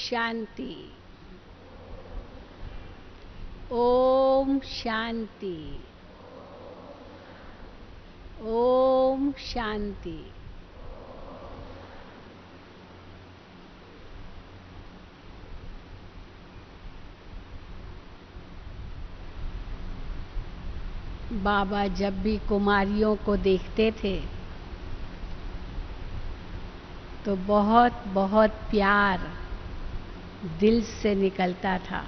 शांति। ओम शांति। ओम शांति। बाबा जब भी कुमारियों को देखते थे तो बहुत बहुत प्यार दिल से निकलता था।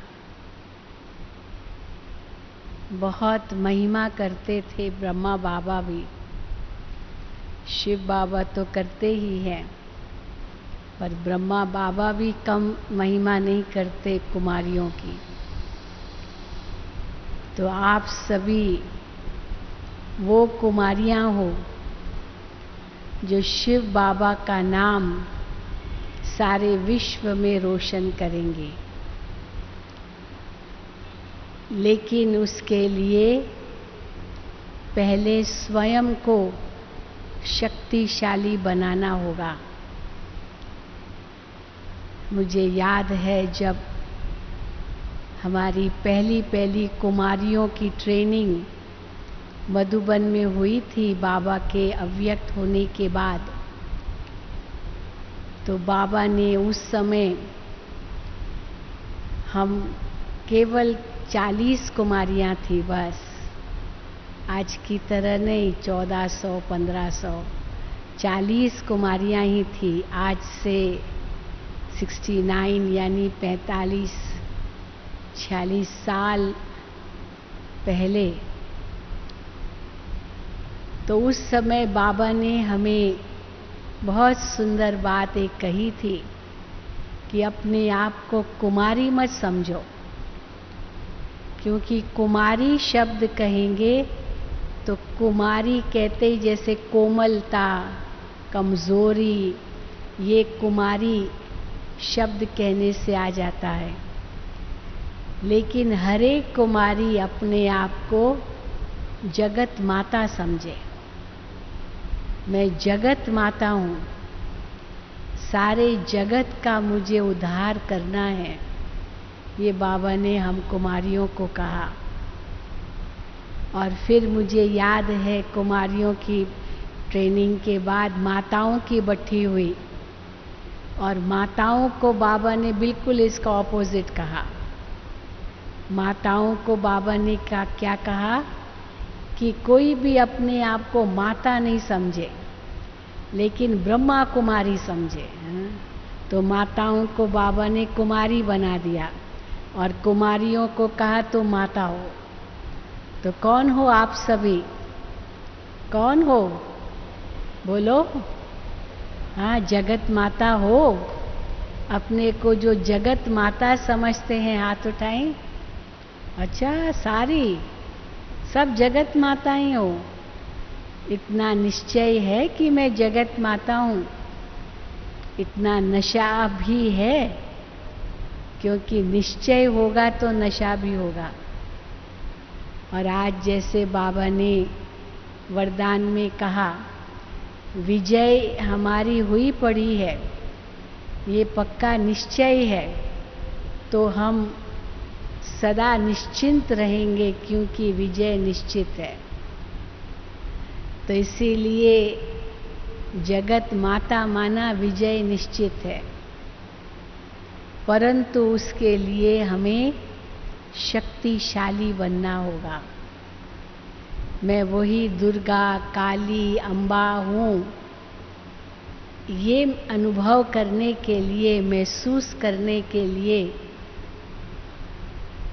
बहुत महिमा करते थे ब्रह्मा बाबा भी। शिव बाबा तो करते ही हैं, पर ब्रह्मा बाबा भी कम महिमा नहीं करते कुमारियों की। तो आप सभी वो कुमारियां हो जो शिव बाबा का नाम सारे विश्व में रोशन करेंगे। लेकिन उसके लिए पहले स्वयं को शक्तिशाली बनाना होगा। मुझे याद है जब हमारी पहली कुमारियों की ट्रेनिंग मधुबन में हुई थी बाबा के अव्यक्त होने के बाद, तो बाबा ने उस समय हम केवल 40 कुमारियां थी बस। आज की तरह नहीं 1400 1500, 40 कुमारियां ही थी। आज से 69 यानी 46 साल पहले। तो उस समय बाबा ने हमें बहुत सुंदर बात एक कही थी कि अपने आप को कुमारी मत समझो, क्योंकि कुमारी शब्द कहेंगे तो कुमारी कहते ही जैसे कोमलता, कमजोरी, ये कुमारी शब्द कहने से आ जाता है। लेकिन हर एक कुमारी अपने आप को जगत माता समझे। मैं जगत माता हूँ, सारे जगत का मुझे उद्धार करना है, ये बाबा ने हम कुमारियों को कहा। और फिर मुझे याद है कुमारियों की ट्रेनिंग के बाद माताओं की बट्टी हुई, और माताओं को बाबा ने बिल्कुल इसका ऑपोजिट कहा। माताओं को बाबा ने क्या कहा कि कोई भी अपने आप को माता नहीं समझे, लेकिन ब्रह्मा कुमारी समझे। तो माताओं को बाबा ने कुमारी बना दिया और कुमारियों को कहा तो माता हो। तो कौन हो आप सभी? कौन हो? बोलो। हाँ, जगत माता हो। अपने को जो जगत माता समझते हैं हाथ उठाएं। अच्छा, सारी सब जगत माता ही हो। इतना निश्चय है कि मैं जगत माता हूँ, इतना नशा भी है, क्योंकि निश्चय होगा तो नशा भी होगा। और आज जैसे बाबा ने वरदान में कहा, विजय हमारी हुई पड़ी है, ये पक्का निश्चय है, तो हम सदा निश्चिंत रहेंगे क्योंकि विजय निश्चित है। तो इसीलिए जगत माता माना विजय निश्चित है, परंतु उसके लिए हमें शक्तिशाली बनना होगा। मैं वही दुर्गा, काली, अम्बा हूँ, ये अनुभव करने के लिए, महसूस करने के लिए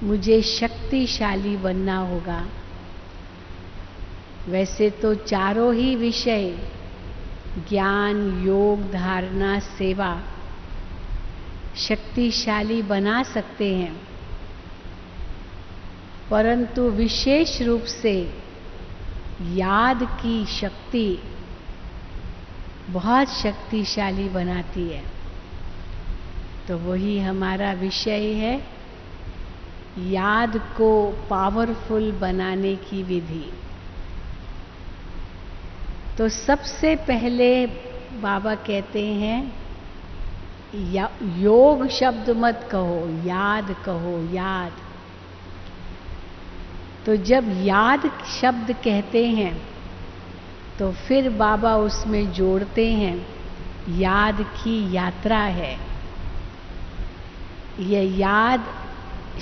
मुझे शक्तिशाली बनना होगा। वैसे तो चारों ही विषय, ज्ञान, योग, धारणा, सेवा, शक्तिशाली बना सकते हैं, परंतु विशेष रूप से याद की शक्ति बहुत शक्तिशाली बनाती है। तो वही हमारा विषय है, याद को पावरफुल बनाने की विधि। तो सबसे पहले बाबा कहते हैं योग शब्द मत कहो, याद कहो, याद। तो जब याद शब्द कहते हैं तो फिर बाबा उसमें जोड़ते हैं याद की यात्रा है। यह याद,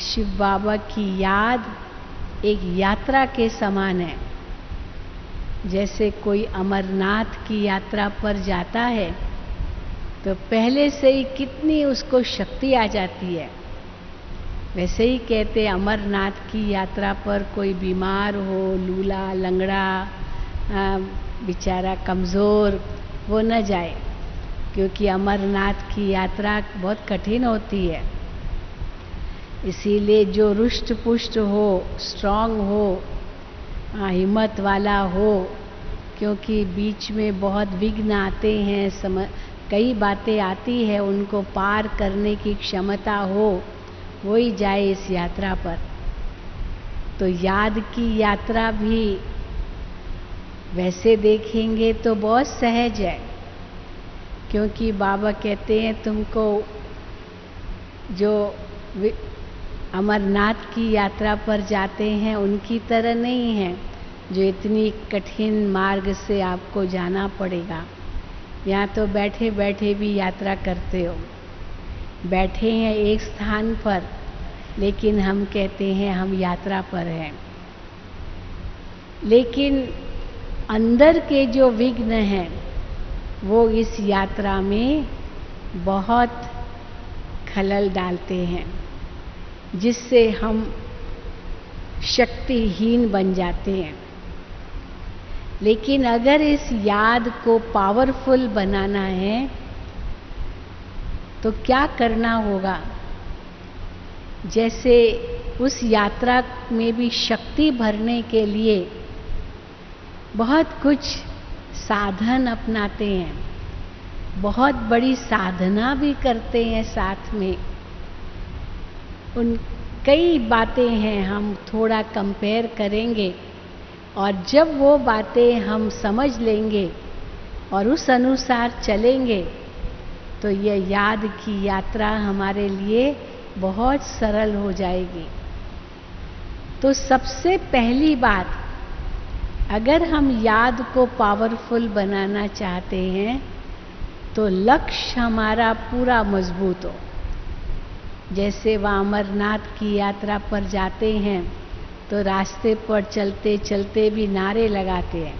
शिव बाबा की याद एक यात्रा के समान है। जैसे कोई अमरनाथ की यात्रा पर जाता है तो पहले से ही कितनी उसको शक्ति आ जाती है। वैसे ही कहते अमरनाथ की यात्रा पर कोई बीमार हो, लूला लंगड़ा, बेचारा कमज़ोर, वो न जाए, क्योंकि अमरनाथ की यात्रा बहुत कठिन होती है। इसीलिए जो रुष्ट पुष्ट हो, स्ट्रांग हो, हिम्मत वाला हो, क्योंकि बीच में बहुत विघ्न आते हैं, कई बातें आती है, उनको पार करने की क्षमता हो, वही जाए इस यात्रा पर। तो याद की यात्रा भी वैसे देखेंगे तो बहुत सहज है, क्योंकि बाबा कहते हैं तुमको जो अमरनाथ की यात्रा पर जाते हैं उनकी तरह नहीं है, जो इतनी कठिन मार्ग से आपको जाना पड़ेगा। यहाँ तो बैठे बैठे भी यात्रा करते हो, बैठे हैं एक स्थान पर, लेकिन हम कहते हैं हम यात्रा पर हैं। लेकिन अंदर के जो विघ्न हैं वो इस यात्रा में बहुत खलल डालते हैं, जिससे हम शक्तिहीन बन जाते हैं। लेकिन अगर इस याद को पावरफुल बनाना है तो क्या करना होगा? जैसे उस यात्रा में भी शक्ति भरने के लिए बहुत कुछ साधन अपनाते हैं, बहुत बड़ी साधना भी करते हैं साथ में। उन कई बातें हैं, हम थोड़ा कंपेयर करेंगे और जब वो बातें हम समझ लेंगे और उस अनुसार चलेंगे तो यह याद की यात्रा हमारे लिए बहुत सरल हो जाएगी। तो सबसे पहली बात, अगर हम याद को पावरफुल बनाना चाहते हैं तो लक्ष्य हमारा पूरा मजबूत हो। जैसे वह अमरनाथ की यात्रा पर जाते हैं तो रास्ते पर चलते चलते भी नारे लगाते हैं,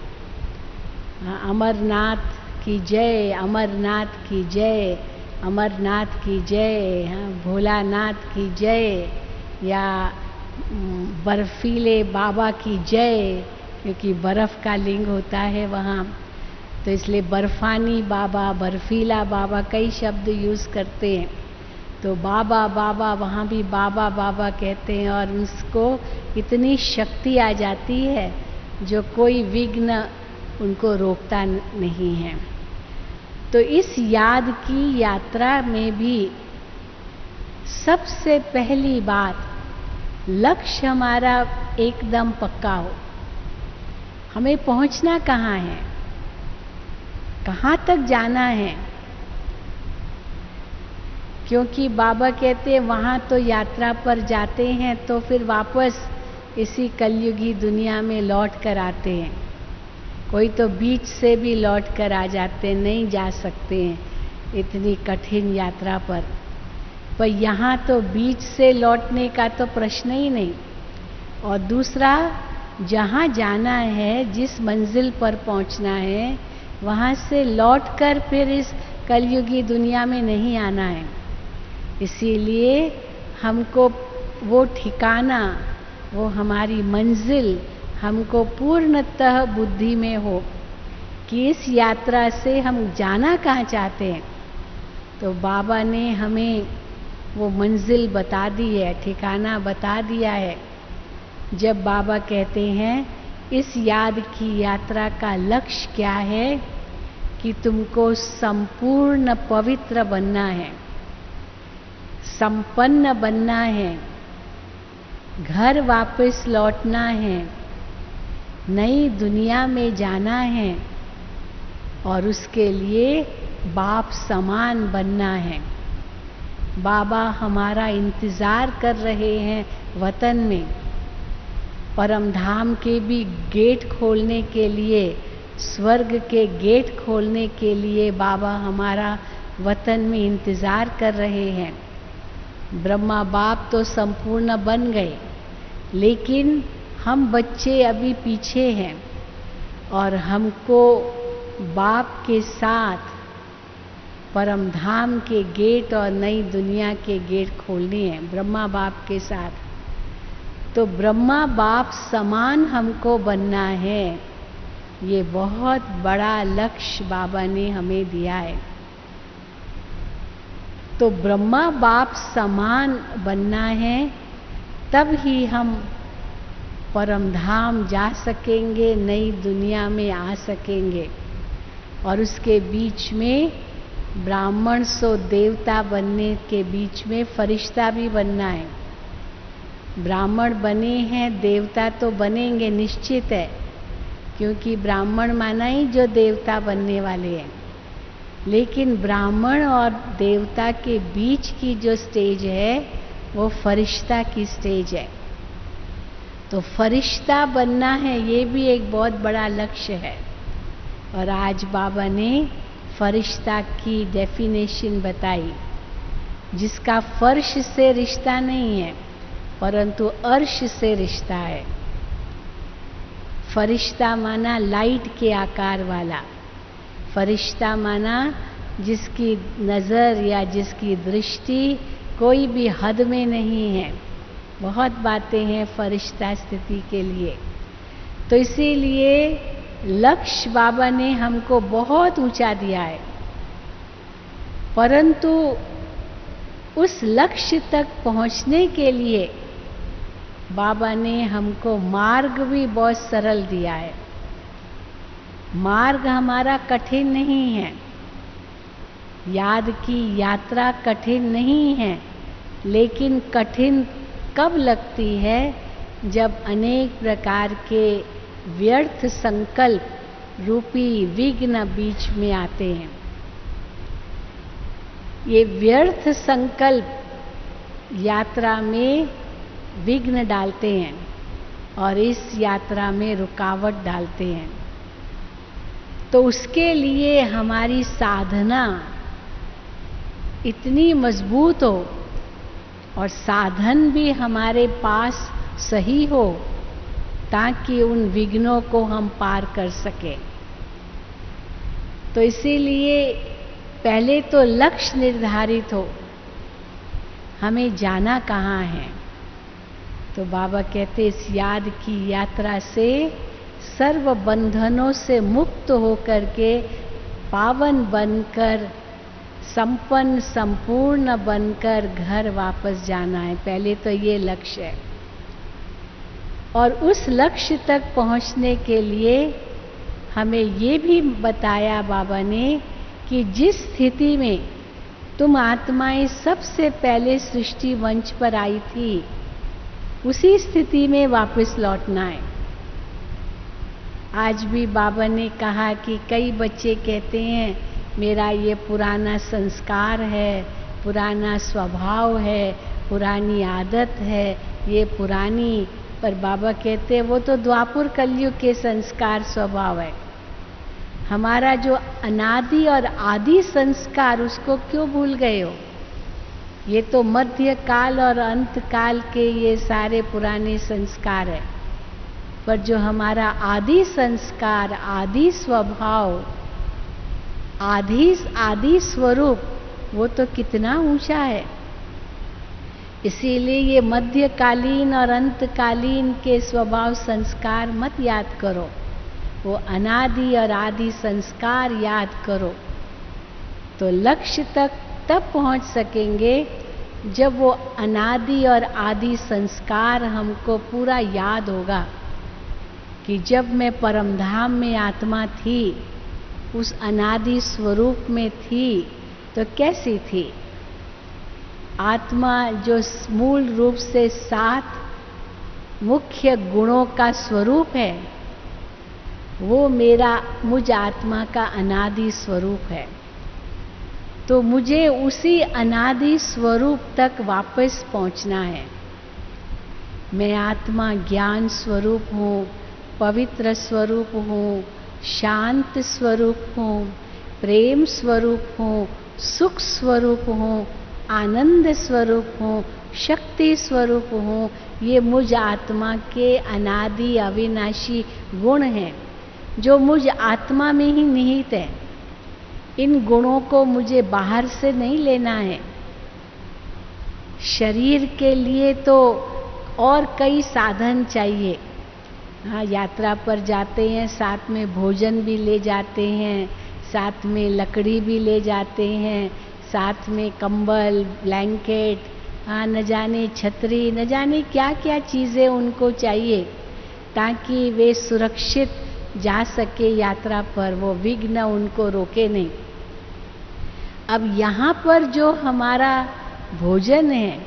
अमरनाथ की जय, अमरनाथ की जय, अमरनाथ की जय, भोलानाथ की जय, या बर्फीले बाबा की जय, क्योंकि बर्फ़ का लिंग होता है वहाँ, तो इसलिए बर्फानी बाबा, बर्फीला बाबा, कई शब्द यूज़ करते हैं। तो बाबा बाबा, वहाँ भी बाबा बाबा कहते हैं और उसको इतनी शक्ति आ जाती है जो कोई विघ्न उनको रोकता नहीं है। तो इस याद की यात्रा में भी सबसे पहली बात, लक्ष्य हमारा एकदम पक्का हो। हमें पहुंचना कहाँ है, कहाँ तक जाना है, क्योंकि बाबा कहते हैं वहाँ तो यात्रा पर जाते हैं तो फिर वापस इसी कलयुगी दुनिया में लौट कर आते हैं। कोई तो बीच से भी लौट कर आ जाते हैं, नहीं जा सकते हैं इतनी कठिन यात्रा पर यहाँ तो बीच से लौटने का तो प्रश्न ही नहीं। और दूसरा, जहाँ जाना है, जिस मंजिल पर पहुँचना है, वहाँ से लौटकर फिर इस कलयुगी दुनिया में नहीं आना है। इसीलिए हमको वो ठिकाना, वो हमारी मंजिल हमको पूर्णतः बुद्धि में हो कि इस यात्रा से हम जाना कहाँ चाहते हैं। तो बाबा ने हमें वो मंजिल बता दी है, ठिकाना बता दिया है। जब बाबा कहते हैं इस याद की यात्रा का लक्ष्य क्या है कि तुमको संपूर्ण पवित्र बनना है, संपन्न बनना है, घर वापस लौटना है, नई दुनिया में जाना है और उसके लिए बाप समान बनना है। बाबा हमारा इंतज़ार कर रहे हैं वतन में। परम धाम के भी गेट खोलने के लिए, स्वर्ग के गेट खोलने के लिए बाबा हमारा वतन में इंतज़ार कर रहे हैं। ब्रह्मा बाप तो संपूर्ण बन गए, लेकिन हम बच्चे अभी पीछे हैं और हमको बाप के साथ परम धाम के गेट और नई दुनिया के गेट खोलने हैं ब्रह्मा बाप के साथ। तो ब्रह्मा बाप समान हमको बनना है, ये बहुत बड़ा लक्ष्य बाबा ने हमें दिया है। तो ब्रह्मा बाप समान बनना है, तब ही हम परम धाम जा सकेंगे, नई दुनिया में आ सकेंगे। और उसके बीच में ब्राह्मण सो देवता बनने के बीच में फरिश्ता भी बनना है। ब्राह्मण बने हैं, देवता तो बनेंगे निश्चित है, क्योंकि ब्राह्मण माना ही जो देवता बनने वाले हैं। लेकिन ब्राह्मण और देवता के बीच की जो स्टेज है वो फरिश्ता की स्टेज है। तो फरिश्ता बनना है, ये भी एक बहुत बड़ा लक्ष्य है। और आज बाबा ने फरिश्ता की डेफिनेशन बताई, जिसका फर्श से रिश्ता नहीं है परंतु अर्श से रिश्ता है। फरिश्ता माना लाइट के आकार वाला, फरिश्ता माना जिसकी नज़र या जिसकी दृष्टि कोई भी हद में नहीं है। बहुत बातें हैं फरिश्ता स्थिति के लिए। तो इसीलिए लक्ष्य बाबा ने हमको बहुत ऊंचा दिया है, परंतु उस लक्ष्य तक पहुंचने के लिए बाबा ने हमको मार्ग भी बहुत सरल दिया है। मार्ग हमारा कठिन नहीं है, याद की यात्रा कठिन नहीं है, लेकिन कठिन कब लगती है जब अनेक प्रकार के व्यर्थ संकल्प रूपी विघ्न बीच में आते हैं। ये व्यर्थ संकल्प यात्रा में विघ्न डालते हैं और इस यात्रा में रुकावट डालते हैं। तो उसके लिए हमारी साधना इतनी मजबूत हो और साधन भी हमारे पास सही हो, ताकि उन विघ्नों को हम पार कर सकें। तो इसीलिए पहले तो लक्ष्य निर्धारित हो, हमें जाना कहाँ है। तो बाबा कहते इस याद की यात्रा से सर्व बंधनों से मुक्त होकर के पावन बनकर, संपन्न संपूर्ण बनकर घर वापस जाना है। पहले तो ये लक्ष्य है। और उस लक्ष्य तक पहुंचने के लिए हमें ये भी बताया बाबा ने कि जिस स्थिति में तुम आत्माएं सबसे पहले सृष्टि मंच पर आई थी, उसी स्थिति में वापस लौटना है। आज भी बाबा ने कहा कि कई बच्चे कहते हैं मेरा ये पुराना संस्कार है, पुराना स्वभाव है, पुरानी आदत है, ये पुरानी। पर बाबा कहते हैं वो तो द्वापर कलयुग के संस्कार स्वभाव है। हमारा जो अनादि और आदि संस्कार, उसको क्यों भूल गए हो? ये तो मध्य काल और अंत काल के ये सारे पुराने संस्कार है। पर जो हमारा आदि संस्कार, आदि स्वभाव, आदि स्वरूप, वो तो कितना ऊंचा है। इसीलिए ये मध्यकालीन और अंतकालीन के स्वभाव संस्कार मत याद करो, वो अनादि और आदि संस्कार याद करो। तो लक्ष्य तक तब पहुंच सकेंगे जब वो अनादि और आदि संस्कार हमको पूरा याद होगा कि जब मैं परमधाम में आत्मा थी, उस अनादि स्वरूप में थी, तो कैसी थी आत्मा, जो मूल रूप से 7 मुख्य गुणों का स्वरूप है, वो मुझ आत्मा का अनादि स्वरूप है। तो मुझे उसी अनादि स्वरूप तक वापस पहुंचना है। मैं आत्मा ज्ञान स्वरूप हूँ, पवित्र स्वरूप हूँ, शांत स्वरूप हूँ, प्रेम स्वरूप हूँ, सुख स्वरूप हूँ, आनंद स्वरूप हूँ, शक्ति स्वरूप हूँ। ये मुझ आत्मा के अनादि अविनाशी गुण हैं जो मुझ आत्मा में ही निहित है। इन गुणों को मुझे बाहर से नहीं लेना है। शरीर के लिए तो और कई साधन चाहिए। हाँ, यात्रा पर जाते हैं, साथ में भोजन भी ले जाते हैं, साथ में लकड़ी भी ले जाते हैं, साथ में कंबल, ब्लैंकेट, हाँ, न जाने छतरी, न जाने क्या क्या चीज़ें उनको चाहिए ताकि वे सुरक्षित जा सके यात्रा पर, वो विघ्न उनको रोके नहीं। अब यहाँ पर जो हमारा भोजन है,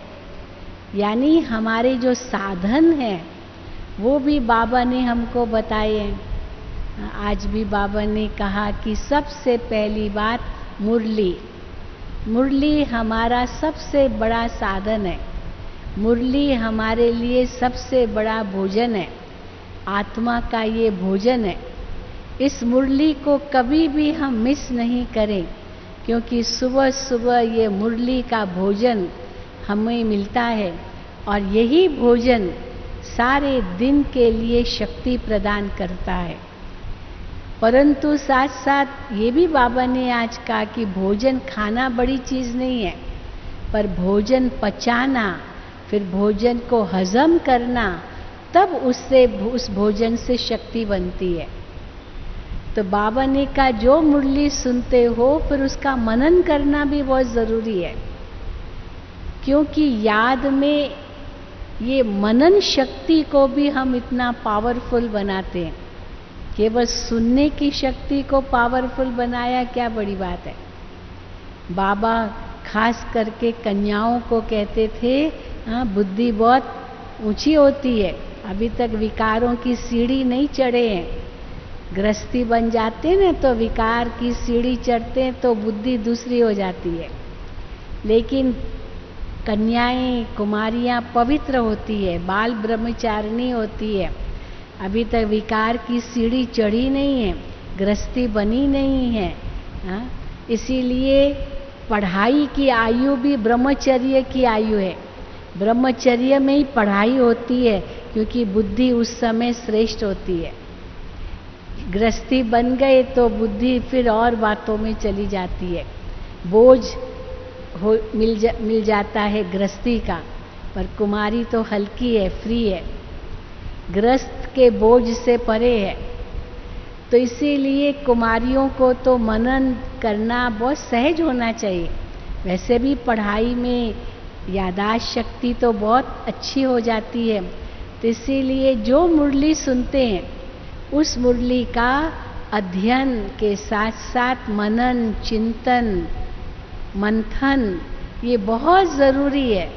यानी हमारे जो साधन हैं, वो भी बाबा ने हमको बताए हैं। आज भी बाबा ने कहा कि सबसे पहली बात मुरली। मुरली हमारा सबसे बड़ा साधन है। मुरली हमारे लिए सबसे बड़ा भोजन है। आत्मा का ये भोजन है। इस मुरली को कभी भी हम मिस नहीं करें, क्योंकि सुबह सुबह ये मुरली का भोजन हमें मिलता है और यही भोजन सारे दिन के लिए शक्ति प्रदान करता है। परंतु साथ साथ ये भी बाबा ने आज कहा कि भोजन खाना बड़ी चीज़ नहीं है, पर भोजन पचाना, फिर भोजन को हजम करना, तब उससे उस भोजन से शक्ति बनती है। तो बाबा ने कहा जो मुरली सुनते हो फिर उसका मनन करना भी बहुत ज़रूरी है, क्योंकि याद में ये मनन शक्ति को भी हम इतना पावरफुल बनाते हैं। केवल सुनने की शक्ति को पावरफुल बनाया क्या बड़ी बात है। बाबा खास करके कन्याओं को कहते थे, हाँ, बुद्धि बहुत ऊंची होती है, अभी तक विकारों की सीढ़ी नहीं चढ़े हैं। गृहस्थी बन जाते हैं ना तो विकार की सीढ़ी चढ़ते हैं तो बुद्धि दूसरी हो जाती है। लेकिन कन्याएं, कुमारियां पवित्र होती है, बाल ब्रह्मचारिणी होती है, अभी तक विकार की सीढ़ी चढ़ी नहीं है, गृहस्थी बनी नहीं है। हाँ? इसीलिए पढ़ाई की आयु भी ब्रह्मचर्य की आयु है। ब्रह्मचर्य में ही पढ़ाई होती है, क्योंकि बुद्धि उस समय श्रेष्ठ होती है। गृहस्थी बन गए तो बुद्धि फिर और बातों में चली जाती है, बोझ मिल जाता है गृहस्थी का। पर कुमारी तो हल्की है, फ्री है, गृहस्थ के बोझ से परे है। तो इसीलिए कुमारियों को तो मनन करना बहुत सहज होना चाहिए। वैसे भी पढ़ाई में याददाश्त शक्ति तो बहुत अच्छी हो जाती है। तो इसीलिए जो मुरली सुनते हैं उस मुरली का अध्ययन के साथ साथ मनन, चिंतन, मंथन ये बहुत ज़रूरी है।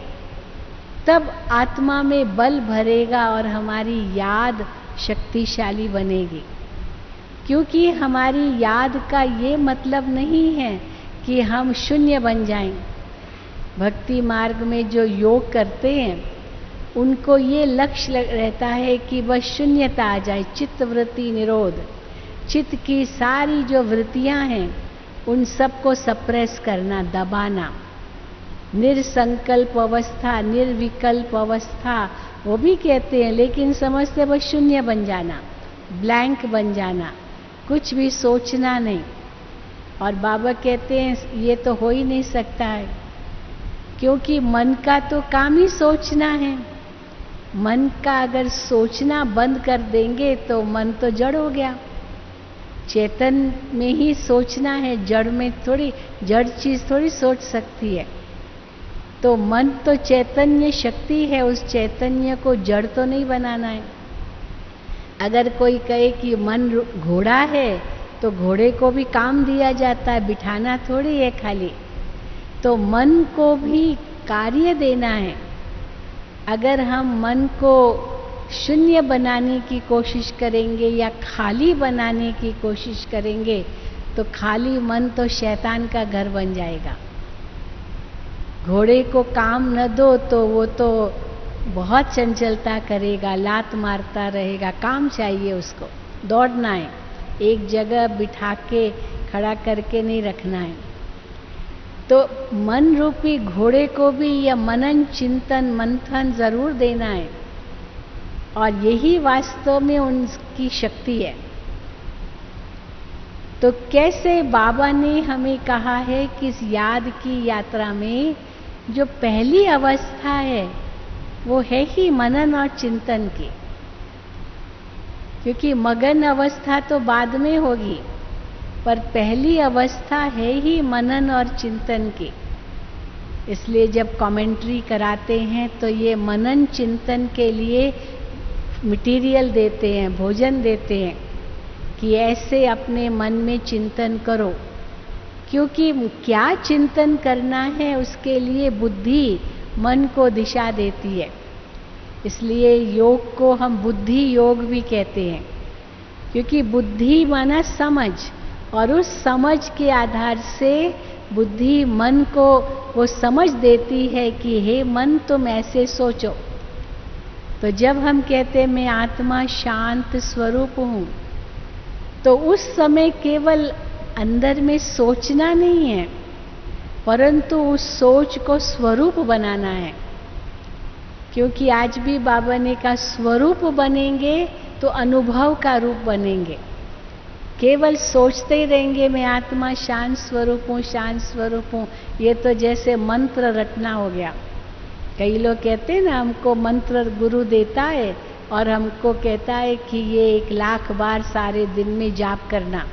तब आत्मा में बल भरेगा और हमारी याद शक्तिशाली बनेगी। क्योंकि हमारी याद का ये मतलब नहीं है कि हम शून्य बन जाएं। भक्ति मार्ग में जो योग करते हैं उनको ये लक्ष्य रहता है कि बस शून्यता आ जाए, चित्त वृत्ति निरोध। चित्त की सारी जो वृत्तियां हैं उन सबको सप्रेस करना, दबाना। निर्संकल्प अवस्था, निर्विकल्प अवस्था वो भी कहते हैं, लेकिन समझते बस शून्य बन जाना, ब्लैंक बन जाना, कुछ भी सोचना नहीं। और बाबा कहते हैं ये तो हो ही नहीं सकता है, क्योंकि मन का तो काम ही सोचना है। मन का अगर सोचना बंद कर देंगे तो मन तो जड़ हो गया। चेतन में ही सोचना है, जड़ में थोड़ी, जड़ चीज थोड़ी सोच सकती है। तो मन तो चैतन्य शक्ति है, उस चैतन्य को जड़ तो नहीं बनाना है। अगर कोई कहे कि मन घोड़ा है तो घोड़े को भी काम दिया जाता है, बिठाना थोड़ी है खाली। तो मन को भी कार्य देना है। अगर हम मन को शून्य बनाने की कोशिश करेंगे या खाली बनाने की कोशिश करेंगे तो खाली मन तो शैतान का घर बन जाएगा। घोड़े को काम न दो तो वो तो बहुत चंचलता करेगा, लात मारता रहेगा। काम चाहिए उसको, दौड़ना है, एक जगह बिठा के खड़ा करके नहीं रखना है। तो मन रूपी घोड़े को भी यह मनन चिंतन मंथन जरूर देना है, और यही वास्तव में उनकी शक्ति है। तो कैसे बाबा ने हमें कहा है कि इस याद की यात्रा में जो पहली अवस्था है वो है ही मनन और चिंतन की, क्योंकि मगन अवस्था तो बाद में होगी, पर पहली अवस्था है ही मनन और चिंतन की। इसलिए जब कमेंट्री कराते हैं तो ये मनन चिंतन के लिए मटेरियल देते हैं, भोजन देते हैं कि ऐसे अपने मन में चिंतन करो, क्योंकि क्या चिंतन करना है उसके लिए बुद्धि मन को दिशा देती है। इसलिए योग को हम बुद्धि योग भी कहते हैं, क्योंकि बुद्धि माना समझ, और उस समझ के आधार से बुद्धि मन को वो समझ देती है कि हे मन तुम ऐसे सोचो। तो जब हम कहते हैं मैं आत्मा शांत स्वरूप हूँ, तो उस समय केवल अंदर में सोचना नहीं है, परंतु उस सोच को स्वरूप बनाना है। क्योंकि आज भी बाबा ने कहा स्वरूप बनेंगे तो अनुभव का रूप बनेंगे। केवल सोचते ही रहेंगे मैं आत्मा शांत स्वरूप हूँ, शांत स्वरूप हूँ, ये तो जैसे मंत्र रटना हो गया। कई लोग कहते हैं ना हमको मंत्र गुरु देता है और हमको कहता है कि ये 1,00,000 बार सारे दिन में जाप करना।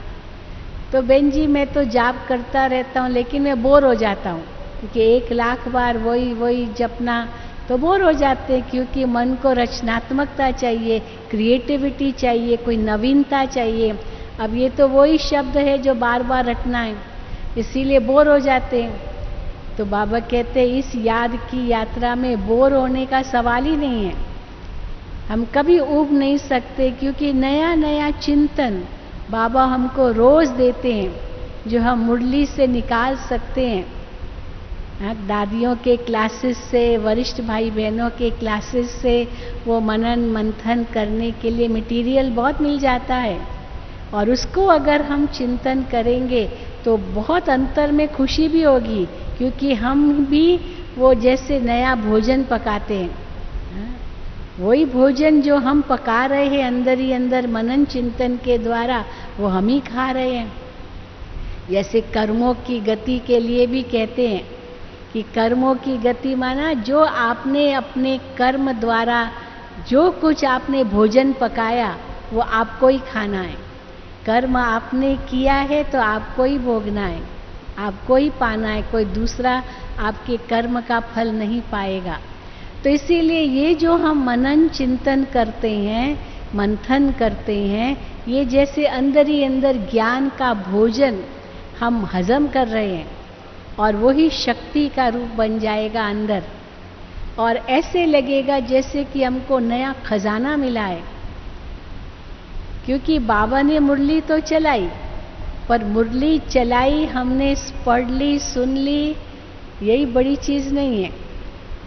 तो बहन जी मैं तो जाप करता रहता हूँ, लेकिन मैं बोर हो जाता हूँ, क्योंकि 1,00,000 बार वही जपना तो बोर हो जाते हैं। क्योंकि मन को रचनात्मकता चाहिए, क्रिएटिविटी चाहिए, कोई नवीनता चाहिए। अब ये तो वही शब्द है जो बार बार रटना है, इसीलिए बोर हो जाते हैं। तो बाबा कहते हैं इस याद की यात्रा में बोर होने का सवाल ही नहीं है। हम कभी ऊब नहीं सकते, क्योंकि नया नया चिंतन बाबा हमको रोज देते हैं, जो हम मुरली से निकाल सकते हैं। दादियों के क्लासेस से, वरिष्ठ भाई बहनों के क्लासेस से वो मनन मंथन करने के लिए मटेरियल बहुत मिल जाता है, और उसको अगर हम चिंतन करेंगे तो बहुत अंतर में खुशी भी होगी, क्योंकि हम भी वो जैसे नया भोजन पकाते हैं, वही भोजन जो हम पका रहे हैं अंदर ही अंदर मनन चिंतन के द्वारा, वो हम ही खा रहे हैं। जैसे कर्मों की गति के लिए भी कहते हैं कि कर्मों की गति माना जो आपने अपने कर्म द्वारा जो कुछ आपने भोजन पकाया वो आपको ही खाना है। कर्म आपने किया है तो आपको ही भोगना है, आपको ही पाना है, कोई दूसरा आपके कर्म का फल नहीं पाएगा। तो इसीलिए ये जो हम मनन चिंतन करते हैं, मंथन करते हैं, ये जैसे अंदर ही अंदर ज्ञान का भोजन हम हजम कर रहे हैं, और वही शक्ति का रूप बन जाएगा अंदर, और ऐसे लगेगा जैसे कि हमको नया खजाना मिला है। क्योंकि बाबा ने मुरली तो चलाई, पर मुरली चलाई हमने पढ़ ली, सुन ली, यही बड़ी चीज नहीं है।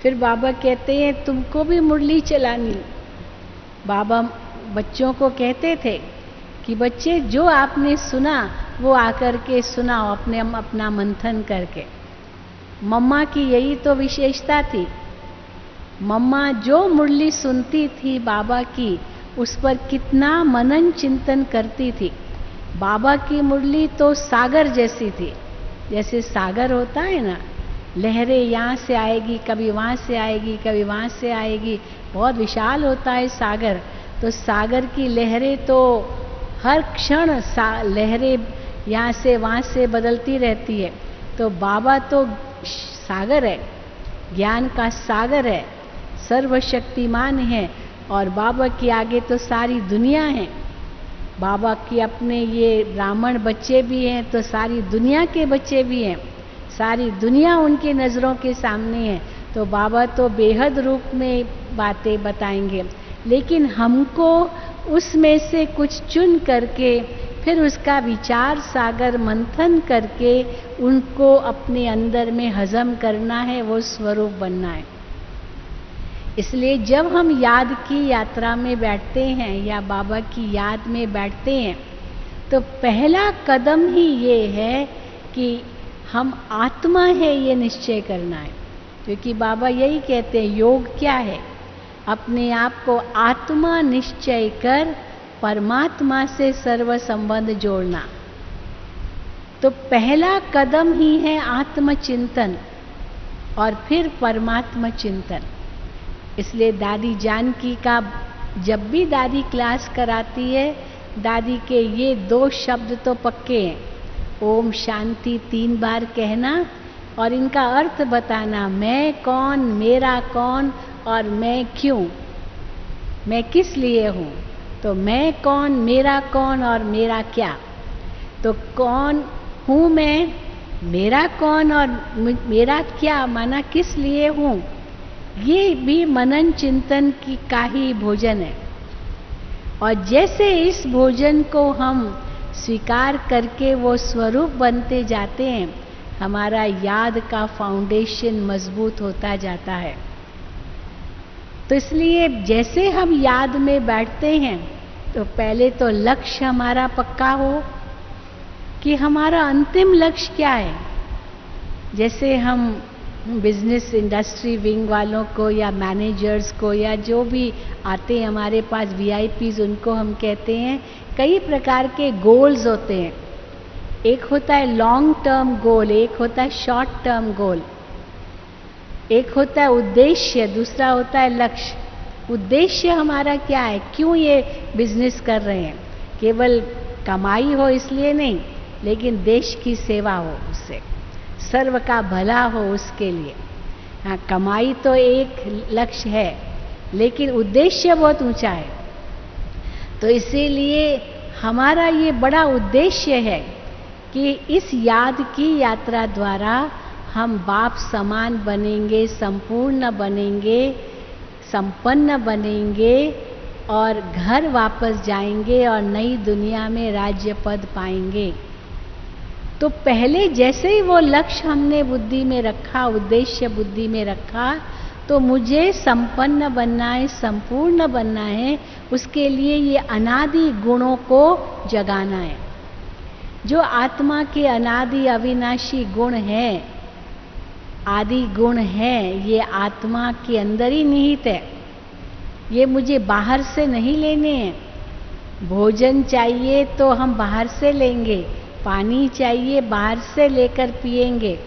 फिर बाबा कहते हैं तुमको भी मुरली चलानी। बाबा बच्चों को कहते थे कि बच्चे जो आपने सुना वो आकर के सुनाओ अपना मंथन करके। मम्मा की यही तो विशेषता थी। मम्मा जो मुरली सुनती थी बाबा की, उस पर कितना मनन चिंतन करती थी। बाबा की मुरली तो सागर जैसी थी, जैसे सागर होता है ना, लहरें यहाँ से आएगी, कभी वहाँ से आएगी, कभी वहाँ से आएगी, बहुत विशाल होता है सागर। तो सागर की लहरें तो हर क्षण लहरें यहाँ से वहाँ से बदलती रहती है। तो बाबा तो सागर है, ज्ञान का सागर है, सर्वशक्तिमान है, और बाबा के आगे तो सारी दुनिया है। बाबा के अपने ये ब्राह्मण बच्चे भी हैं तो सारी दुनिया के बच्चे भी हैं, सारी दुनिया उनके नज़रों के सामने है। तो बाबा तो बेहद रूप में बातें बताएंगे, लेकिन हमको उसमें से कुछ चुन करके फिर उसका विचार सागर मंथन करके उनको अपने अंदर में हजम करना है, वो स्वरूप बनना है। इसलिए जब हम याद की यात्रा में बैठते हैं या बाबा की याद में बैठते हैं, तो पहला कदम ही ये है कि हम आत्मा है ये निश्चय करना है। क्योंकि बाबा यही कहते हैं, योग क्या है? अपने आप को आत्मा निश्चय कर परमात्मा से सर्व संबंध जोड़ना। तो पहला कदम ही है आत्मचिंतन और फिर परमात्मा चिंतन। इसलिए दादी जानकी का जब भी दादी क्लास कराती है, दादी के ये 2 शब्द तो पक्के हैं, ओम शांति 3 बार कहना और इनका अर्थ बताना, मैं कौन, मेरा कौन और मैं क्यों, मैं किस लिए हूँ। तो मैं कौन, मेरा कौन और मेरा क्या। तो कौन हूँ मैं, मेरा कौन और मेरा क्या, माना किस लिए हूँ, ये भी मनन चिंतन की का ही भोजन है। और जैसे इस भोजन को हम स्वीकार करके वो स्वरूप बनते जाते हैं, हमारा याद का फाउंडेशन मजबूत होता जाता है। तो इसलिए जैसे हम याद में बैठते हैं, तो पहले तो लक्ष्य हमारा पक्का हो कि हमारा अंतिम लक्ष्य क्या है। जैसे हम बिजनेस इंडस्ट्री विंग वालों को या मैनेजर्स को या जो भी आते हैं हमारे पास VIPs, उनको हम कहते हैं कई प्रकार के गोल्स होते हैं। एक होता है लॉन्ग टर्म गोल, एक होता है शॉर्ट टर्म गोल, एक होता है उद्देश्य, दूसरा होता है लक्ष्य। उद्देश्य हमारा क्या है, क्यों ये बिजनेस कर रहे हैं? केवल कमाई हो इसलिए नहीं, लेकिन देश की सेवा हो, उससे सर्व का भला हो, उसके लिए। हाँ, कमाई तो एक लक्ष्य है, लेकिन उद्देश्य बहुत ऊंचा है। तो इसीलिए हमारा ये बड़ा उद्देश्य है कि इस याद की यात्रा द्वारा हम बाप समान बनेंगे, संपूर्ण बनेंगे, संपन्न बनेंगे और घर वापस जाएंगे और नई दुनिया में राज्य पद पाएंगे। तो पहले जैसे ही वो लक्ष्य हमने बुद्धि में रखा, उद्देश्य बुद्धि में रखा, तो मुझे संपन्न बनना है, संपूर्ण बनना है, उसके लिए ये अनादि गुणों को जगाना है। जो आत्मा के अनादि अविनाशी गुण है, आदि गुण है, ये आत्मा के अंदर ही निहित है। ये मुझे बाहर से नहीं लेने हैं। भोजन चाहिए तो हम बाहर से लेंगे, पानी चाहिए बाहर से लेकर पिएंगे,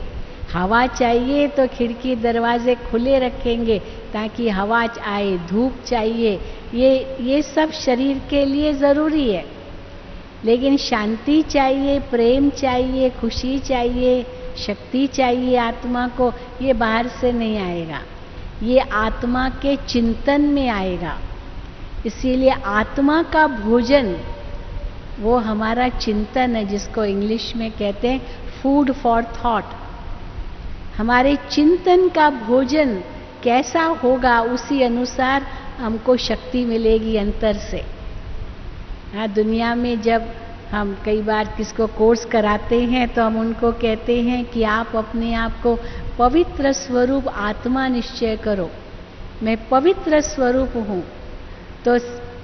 हवा चाहिए तो खिड़की दरवाजे खुले रखेंगे ताकि हवा आए, धूप चाहिए, ये सब शरीर के लिए ज़रूरी है। लेकिन शांति चाहिए, प्रेम चाहिए, खुशी चाहिए, शक्ति चाहिए आत्मा को, ये बाहर से नहीं आएगा, ये आत्मा के चिंतन में आएगा। इसीलिए आत्मा का भोजन वो हमारा चिंतन है, जिसको इंग्लिश में कहते हैं फूड फॉर थॉट। हमारे चिंतन का भोजन कैसा होगा, उसी अनुसार हमको शक्ति मिलेगी अंतर से। हाँ, दुनिया में जब हम कई बार किसको कोर्स कराते हैं तो हम उनको कहते हैं कि आप अपने आप को पवित्र स्वरूप आत्मा निश्चय करो, मैं पवित्र स्वरूप हूँ। तो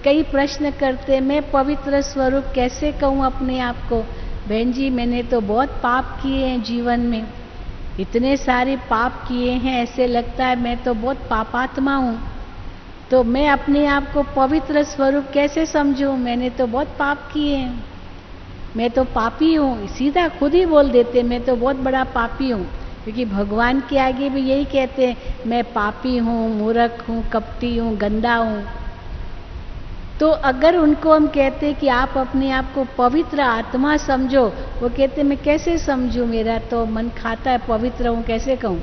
कई प्रश्न करते, मैं पवित्र स्वरूप कैसे कहूँ अपने आप को? बहन जी, मैंने तो बहुत पाप किए हैं जीवन में, इतने सारे पाप किए हैं, ऐसे लगता है मैं तो बहुत पापात्मा हूँ। तो मैं अपने आप को पवित्र स्वरूप कैसे समझूं? मैंने तो बहुत पाप किए हैं, मैं तो पापी हूँ। सीधा खुद ही बोल देते, मैं तो बहुत बड़ा पापी हूँ। क्योंकि भगवान के आगे भी यही कहते हैं, मैं पापी हूँ, मूर्ख हूँ, कपटी हूँ, गंदा हूँ। तो अगर उनको हम कहते कि आप अपने आप को पवित्र आत्मा समझो, वो कहते मैं कैसे समझूं, मेरा तो मन खाता है, पवित्र हूँ कैसे कहूँ?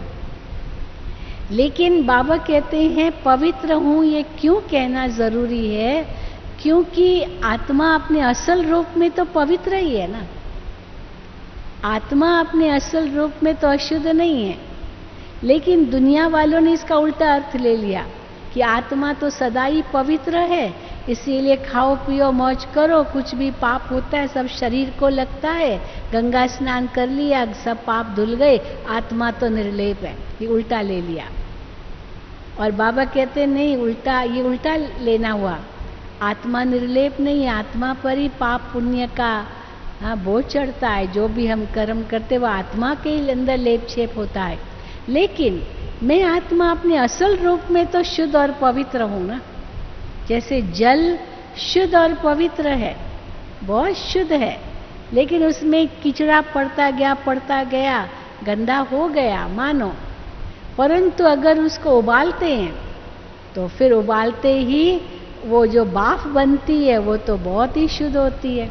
लेकिन बाबा कहते हैं पवित्र हूँ ये क्यों कहना जरूरी है? क्योंकि आत्मा अपने असल रूप में तो पवित्र ही है ना। आत्मा अपने असल रूप में तो अशुद्ध नहीं है, लेकिन दुनिया वालों ने इसका उल्टा अर्थ ले लिया कि आत्मा तो सदा ही पवित्र है, इसीलिए खाओ पियो मौज करो, कुछ भी पाप होता है सब शरीर को लगता है। गंगा स्नान कर लिया, सब पाप धुल गए, आत्मा तो निर्लेप है। ये उल्टा ले लिया। और बाबा कहते नहीं, उल्टा, ये उल्टा लेना हुआ। आत्मा निर्लेप नहीं है, आत्मा पर ही पाप पुण्य का बोझ चढ़ता है। जो भी हम कर्म करते वो आत्मा के अंदर लेप छेप होता है। लेकिन मैं आत्मा अपने असल रूप में तो शुद्ध और पवित्र हूं ना। जैसे जल शुद्ध और पवित्र है, बहुत शुद्ध है, लेकिन उसमें कीचड़ा पड़ता गया, गंदा हो गया मानो। परंतु अगर उसको उबालते हैं तो फिर उबालते ही वो जो भाप बनती है वो तो बहुत ही शुद्ध होती है।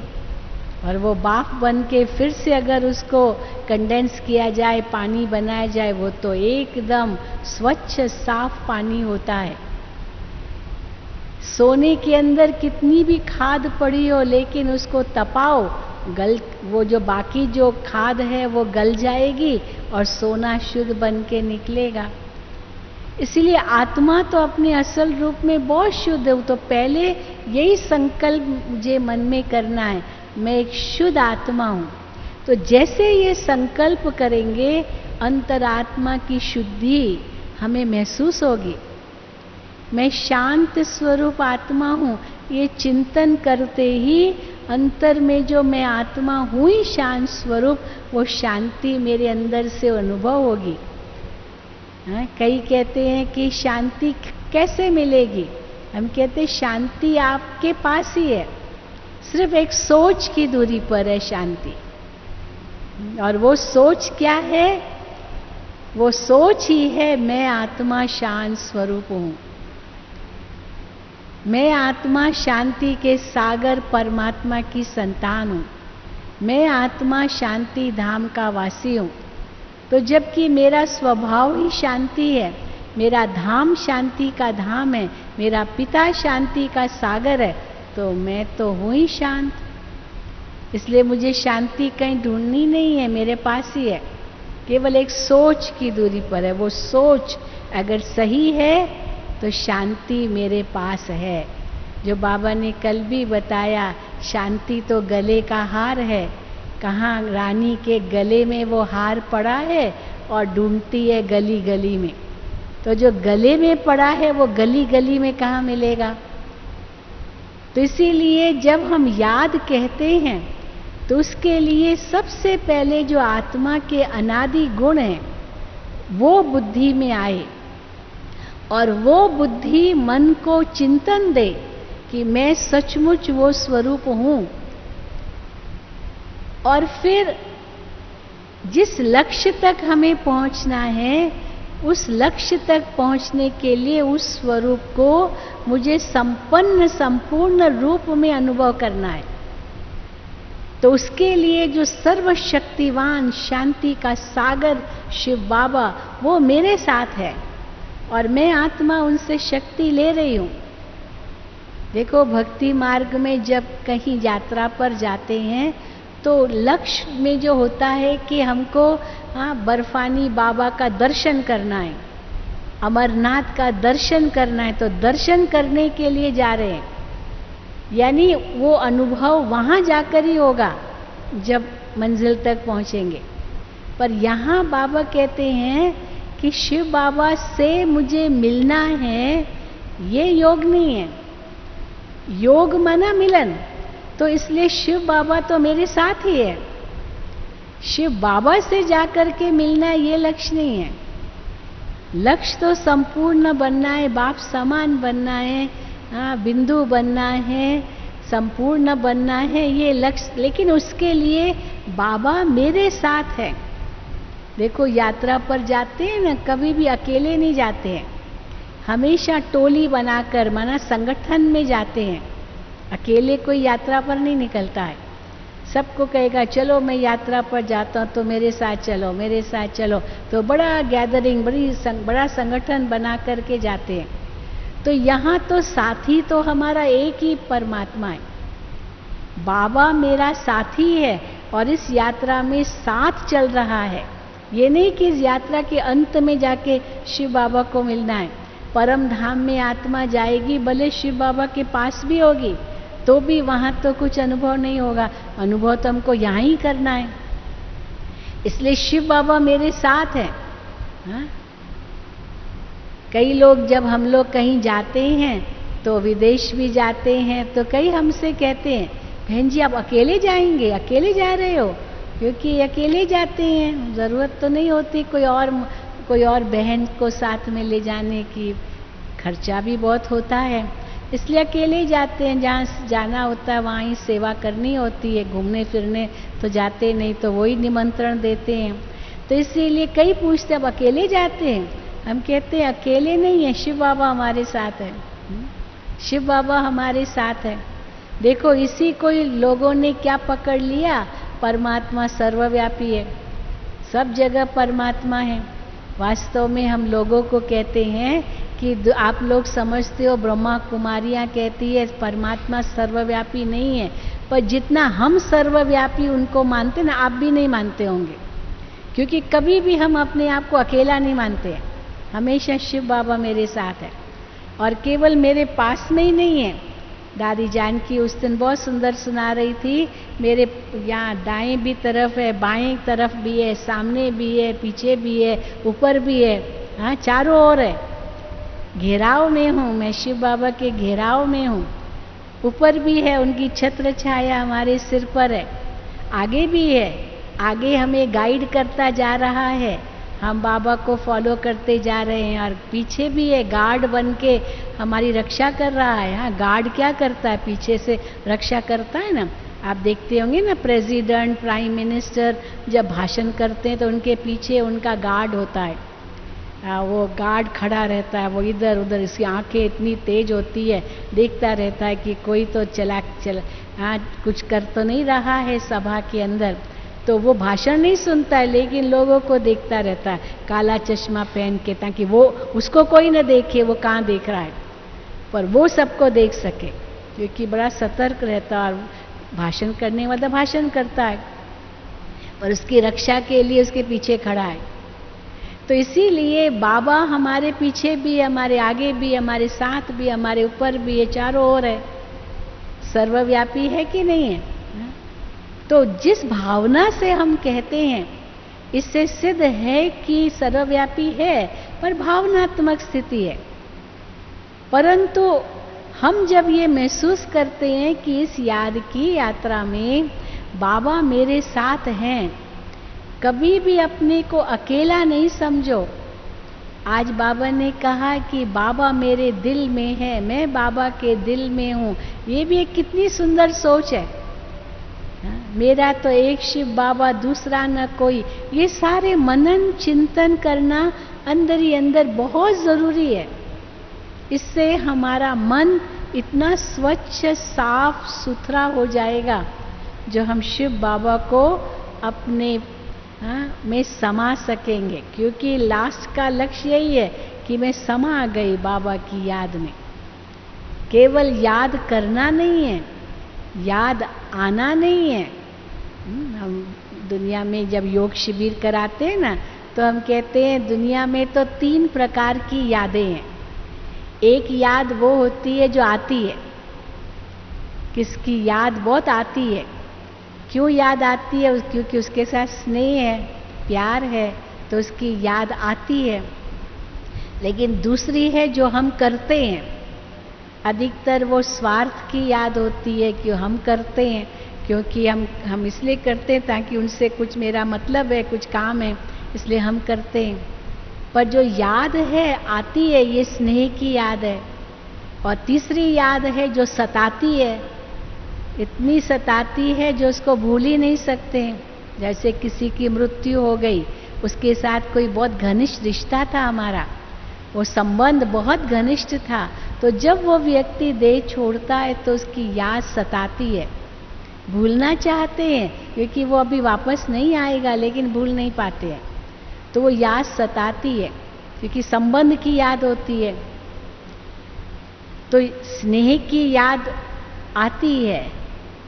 और वो भाप बन के फिर से अगर उसको कंडेंस किया जाए, पानी बनाया जाए, वो तो एकदम स्वच्छ साफ पानी होता है। सोने के अंदर कितनी भी खाद पड़ी हो, लेकिन उसको तपाओ, वो जो बाकी जो खाद है वो गल जाएगी और सोना शुद्ध बन के निकलेगा। इसलिए आत्मा तो अपने असल रूप में बहुत शुद्ध है। तो पहले यही संकल्प मुझे मन में करना है, मैं एक शुद्ध आत्मा हूँ। तो जैसे ये संकल्प करेंगे, अंतरात्मा की शुद्धि हमें महसूस होगी। मैं शांत स्वरूप आत्मा हूँ, ये चिंतन करते ही अंतर में जो मैं आत्मा हूँ ही शांत स्वरूप, वो शांति मेरे अंदर से अनुभव होगी। कई कहते हैं कि शांति कैसे मिलेगी? हम कहते शांति आपके पास ही है, सिर्फ एक सोच की दूरी पर है शांति। और वो सोच क्या है? वो सोच ही है मैं आत्मा शांत स्वरूप हूं। मैं आत्मा शांति के सागर परमात्मा की संतान हूं। मैं आत्मा शांति धाम का वासी हूं। तो जबकि मेरा स्वभाव ही शांति है, मेरा धाम शांति का धाम है, मेरा पिता शांति का सागर है, तो मैं तो हूं ही शांत। इसलिए मुझे शांति कहीं ढूंढनी नहीं है, मेरे पास ही है, केवल एक सोच की दूरी पर है। वो सोच अगर सही है तो शांति मेरे पास है। जो बाबा ने कल भी बताया, शांति तो गले का हार है। कहाँ रानी के गले में वो हार पड़ा है और ढूंढती है गली गली में। तो जो गले में पड़ा है वो गली गली में कहाँ मिलेगा? तो इसीलिए जब हम याद कहते हैं तो उसके लिए सबसे पहले जो आत्मा के अनादि गुण हैं वो बुद्धि में आए, और वो बुद्धि मन को चिंतन दे कि मैं सचमुच वो स्वरूप हूं। और फिर जिस लक्ष्य तक हमें पहुंचना है, उस लक्ष्य तक पहुंचने के लिए उस स्वरूप को मुझे संपूर्ण रूप में अनुभव करना है। तो उसके लिए जो सर्वशक्तिवान शांति का सागर शिव बाबा वो मेरे साथ है, और मैं आत्मा उनसे शक्ति ले रही हूं। देखो, भक्ति मार्ग में जब कहीं यात्रा पर जाते हैं तो लक्ष्य में जो होता है कि हमको बर्फानी बाबा का दर्शन करना है, अमरनाथ का दर्शन करना है, तो दर्शन करने के लिए जा रहे हैं। यानी वो अनुभव वहां जाकर ही होगा जब मंजिल तक पहुंचेंगे। पर यहाँ बाबा कहते हैं कि शिव बाबा से मुझे मिलना है, ये योग नहीं है। योग माना मिलन, तो इसलिए शिव बाबा तो मेरे साथ ही है। शिव बाबा से जाकर के मिलना ये लक्ष्य नहीं है। लक्ष्य तो संपूर्ण बनना है, बाप समान बनना है, बिंदु बनना है, संपूर्ण बनना है, ये लक्ष्य। लेकिन उसके लिए बाबा मेरे साथ है। देखो, यात्रा पर जाते हैं ना, कभी भी अकेले नहीं जाते हैं, हमेशा टोली बनाकर, माना संगठन में जाते हैं। अकेले कोई यात्रा पर नहीं निकलता है। सबको कहेगा चलो मैं यात्रा पर जाता हूँ तो मेरे साथ चलो, मेरे साथ चलो। तो बड़ा गैदरिंग, बड़ा संगठन बना करके जाते हैं। तो यहाँ तो साथी तो हमारा एक ही परमात्मा है। बाबा मेरा साथी है और इस यात्रा में साथ चल रहा है। ये नहीं कि इस यात्रा के अंत में जाके शिव बाबा को मिलना है। परम धाम में आत्मा जाएगी, भले शिव बाबा के पास भी होगी तो भी वहां तो कुछ अनुभव नहीं होगा। अनुभव तो हमको यहाँ ही करना है। इसलिए शिव बाबा मेरे साथ है। हाँ? कई लोग, जब हम लोग कहीं जाते हैं तो विदेश भी जाते हैं तो कई हमसे कहते हैं, बहन जी आप अकेले जाएंगे, अकेले जा रहे हो? क्योंकि अकेले जाते हैं, ज़रूरत तो नहीं होती कोई और बहन को साथ में ले जाने की, खर्चा भी बहुत होता है, इसलिए अकेले जाते हैं। जहाँ जाना होता है वहाँ ही सेवा करनी होती है, घूमने फिरने तो जाते नहीं, तो वही निमंत्रण देते हैं। तो इसीलिए कई पूछते अब अकेले जाते हैं? हम कहते हैं अकेले नहीं है, शिव बाबा हमारे साथ है। शिव बाबा हमारे साथ है। देखो इसी को लोगों ने क्या पकड़ लिया, परमात्मा सर्वव्यापी है, सब जगह परमात्मा है। वास्तव में हम लोगों को कहते हैं कि आप लोग समझते हो, ब्रह्मा कुमारियाँ कहती है परमात्मा सर्वव्यापी नहीं है, पर जितना हम सर्वव्यापी उनको मानते ना, आप भी नहीं मानते होंगे, क्योंकि कभी भी हम अपने आप को अकेला नहीं मानते हैं। हमेशा शिव बाबा मेरे साथ है, और केवल मेरे पास में ही नहीं है। दादी जानकी उस दिन बहुत सुंदर सुना रही थी, मेरे यहाँ दाएं भी तरफ है, बाएं तरफ भी है, सामने भी है, पीछे भी है, ऊपर भी है, हाँ चारों ओर है। घेराव में हूँ मैं, शिव बाबा के घेराव में हूँ। ऊपर भी है, उनकी छत्र छाया हमारे सिर पर है, आगे भी है, आगे हमें गाइड करता जा रहा है, हम बाबा को फॉलो करते जा रहे हैं, और पीछे भी है, गार्ड बन के हमारी रक्षा कर रहा है। हाँ, गार्ड क्या करता है, पीछे से रक्षा करता है ना। आप देखते होंगे ना, प्रेसिडेंट, प्राइम मिनिस्टर जब भाषण करते हैं तो उनके पीछे उनका गार्ड होता है। वो गार्ड खड़ा रहता है, वो इधर उधर, इसकी आंखें इतनी तेज होती है, देखता रहता है कि कोई तो कुछ कर तो नहीं रहा है सभा के अंदर। तो वो भाषण नहीं सुनता है, लेकिन लोगों को देखता रहता है, काला चश्मा पहन के, ताकि वो उसको कोई न देखे वो कहाँ देख रहा है, पर वो सबको देख सके, क्योंकि बड़ा सतर्क रहता है। और भाषण करने वाला भाषण करता है, पर उसकी रक्षा के लिए उसके पीछे खड़ा है। तो इसीलिए बाबा हमारे पीछे भी, हमारे आगे भी, हमारे साथ भी, हमारे ऊपर भी है, चारों ओर है। सर्वव्यापी है कि नहीं है? तो जिस भावना से हम कहते हैं, इससे सिद्ध है कि सर्वव्यापी है, पर भावनात्मक स्थिति है। परंतु हम जब ये महसूस करते हैं कि इस याद की यात्रा में बाबा मेरे साथ हैं, कभी भी अपने को अकेला नहीं समझो। आज बाबा ने कहा कि बाबा मेरे दिल में है, मैं बाबा के दिल में हूँ। ये भी एक कितनी सुंदर सोच है। मेरा तो एक शिव बाबा, दूसरा न कोई। ये सारे मनन चिंतन करना अंदर ही अंदर बहुत जरूरी है। इससे हमारा मन इतना स्वच्छ, साफ सुथरा हो जाएगा, जो हम शिव बाबा को अपने में समा सकेंगे। क्योंकि लास्ट का लक्ष्य यही है कि मैं समा गई बाबा की याद में। केवल याद करना नहीं है, याद आना नहीं है। हम दुनिया में जब योग शिविर कराते हैं ना, तो हम कहते हैं दुनिया में तो 3 प्रकार की यादें हैं। एक याद वो होती है जो आती है, किसकी याद बहुत आती है। क्यों याद आती है? क्योंकि उसके साथ स्नेह है, प्यार है, तो उसकी याद आती है। लेकिन दूसरी है जो हम करते हैं, अधिकतर वो स्वार्थ की याद होती है कि हम करते हैं, क्योंकि हम इसलिए करते हैं ताकि उनसे कुछ मेरा मतलब है, कुछ काम है, इसलिए हम करते हैं। पर जो याद है आती है, ये स्नेह की याद है। और तीसरी याद है जो सताती है, इतनी सताती है जो उसको भूल ही नहीं सकते। जैसे किसी की मृत्यु हो गई, उसके साथ कोई बहुत घनिष्ठ रिश्ता था हमारा, वो संबंध बहुत घनिष्ठ था, तो जब वो व्यक्ति देह छोड़ता है तो उसकी याद सताती है। भूलना चाहते हैं क्योंकि वो अभी वापस नहीं आएगा, लेकिन भूल नहीं पाते हैं, तो वो याद सताती है, क्योंकि संबंध की याद होती है। तो स्नेह की याद आती है,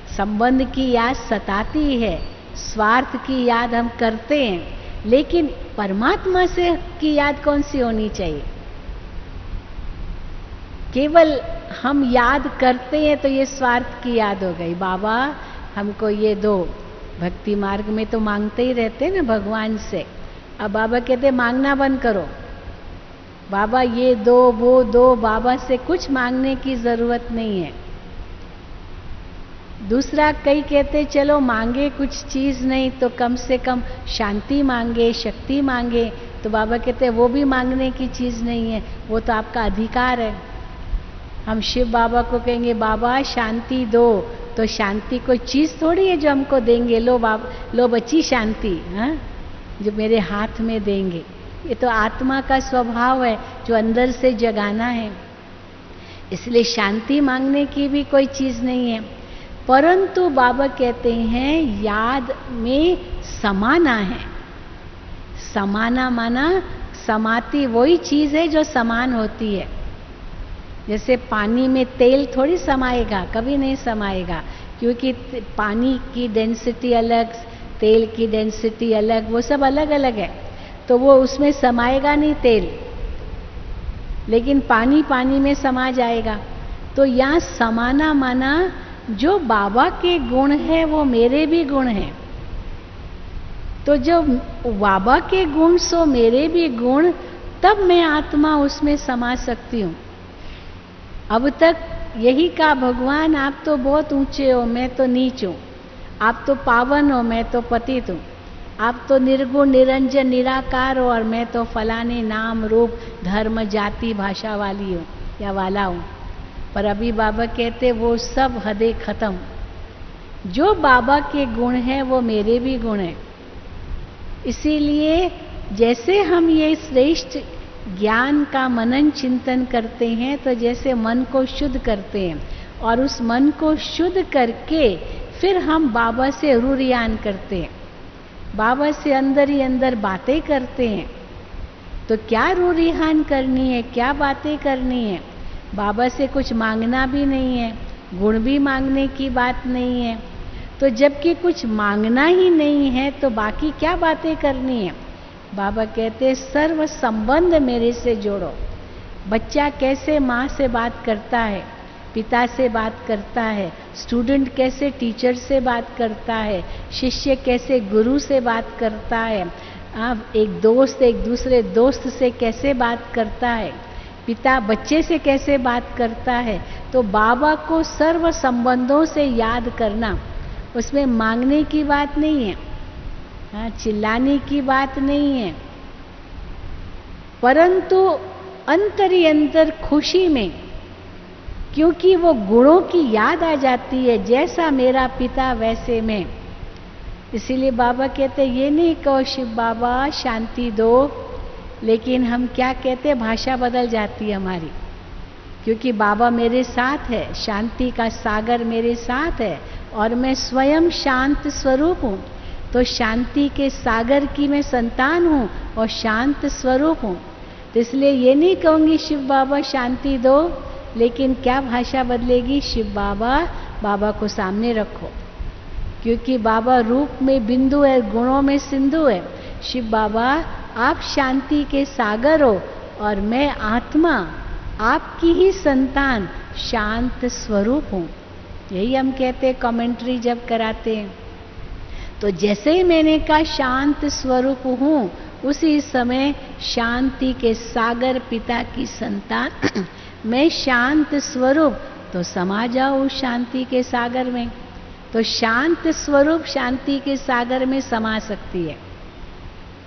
संबंध की याद सताती है, स्वार्थ की याद हम करते हैं। लेकिन परमात्मा से की याद कौन सी होनी चाहिए? केवल हम याद करते हैं तो ये स्वार्थ की याद हो गई, बाबा हमको ये दो। भक्ति मार्ग में तो मांगते ही रहते हैं ना भगवान से। अब बाबा कहते मांगना बंद करो, बाबा ये दो वो दो, बाबा से कुछ मांगने की जरूरत नहीं है। दूसरा कई कहते चलो मांगे कुछ चीज नहीं तो कम से कम शांति मांगे, शक्ति मांगे। तो बाबा कहते वो भी मांगने की चीज नहीं है, वो तो आपका अधिकार है। हम शिव बाबा को कहेंगे बाबा शांति दो, तो शांति कोई चीज थोड़ी है जो हमको देंगे, लो बाबा लो बच्ची शांति, हाँ जो मेरे हाथ में देंगे। ये तो आत्मा का स्वभाव है जो अंदर से जगाना है, इसलिए शांति मांगने की भी कोई चीज नहीं है। परंतु बाबा कहते हैं याद में समाना है। समाना माना समाती वही चीज है जो समान होती है। जैसे पानी में तेल थोड़ी समाएगा, कभी नहीं समाएगा, क्योंकि पानी की डेंसिटी अलग, तेल की डेंसिटी अलग, वो सब अलग अलग है, तो वो उसमें समाएगा नहीं तेल, लेकिन पानी पानी में समा जाएगा। तो यहाँ समाना माना जो बाबा के गुण है वो मेरे भी गुण हैं। तो जो बाबा के गुण सो मेरे भी गुण, तब मैं आत्मा उसमें समा सकती हूँ। अब तक यही कहा भगवान आप तो बहुत ऊंचे हो, मैं तो नीच हूँ, आप तो पावन हो, मैं तो पतित हूँ, आप तो निर्गुण निरंजन निराकार हो और मैं तो फलाने नाम रूप धर्म जाति भाषा वाली हूँ या वाला हूँ। पर अभी बाबा कहते वो सब हदें खत्म। जो बाबा के गुण हैं वो मेरे भी गुण हैं। इसीलिए जैसे हम ये श्रेष्ठ ज्ञान का मनन चिंतन करते हैं, तो जैसे मन को शुद्ध करते हैं और उस मन को शुद्ध करके फिर हम बाबा से रुरियान करते हैं, बाबा से अंदर ही अंदर बातें करते हैं। तो क्या रुरियान करनी है, क्या बातें करनी है? बाबा से कुछ मांगना भी नहीं है, गुण भी मांगने की बात नहीं है। तो जबकि कुछ मांगना ही नहीं है तो बाकी क्या बातें करनी है? बाबा कहते सर्व संबंध मेरे से जोड़ो। बच्चा कैसे माँ से बात करता है, पिता से बात करता है, स्टूडेंट कैसे टीचर से बात करता है, शिष्य कैसे गुरु से बात करता है, एक दोस्त एक दूसरे दोस्त से कैसे बात करता है, पिता बच्चे से कैसे बात करता है। तो बाबा को सर्व संबंधों से याद करना, उसमें मांगने की बात नहीं है, हाँ चिल्लाने की बात नहीं है, परंतु अंतर ही अंतर खुशी में, क्योंकि वो गुणों की याद आ जाती है, जैसा मेरा पिता वैसे मैं। इसीलिए बाबा कहते ये नहीं कहो शिव बाबा शांति दो, लेकिन हम क्या कहते भाषा बदल जाती है हमारी, क्योंकि बाबा मेरे साथ है, शांति का सागर मेरे साथ है और मैं स्वयं शांत स्वरूप हूँ। तो शांति के सागर की मैं संतान हूँ और शांत स्वरूप हूँ। तो इसलिए ये नहीं कहूँगी शिव बाबा शांति दो, लेकिन क्या भाषा बदलेगी? शिव बाबा, बाबा को सामने रखो, क्योंकि बाबा रूप में बिंदु है, गुणों में सिंधु है। शिव बाबा आप शांति के सागर हो और मैं आत्मा आपकी ही संतान शांत स्वरूप हूँ। यही हम कहते हैं कमेंट्री जब कराते हैं। तो जैसे ही मैंने कहा शांत स्वरूप हूँ, उसी समय शांति के सागर पिता की संतान मैं शांत स्वरूप, तो समा जाओ उस शांति के सागर में। तो शांत स्वरूप शांति के सागर में समा सकती है।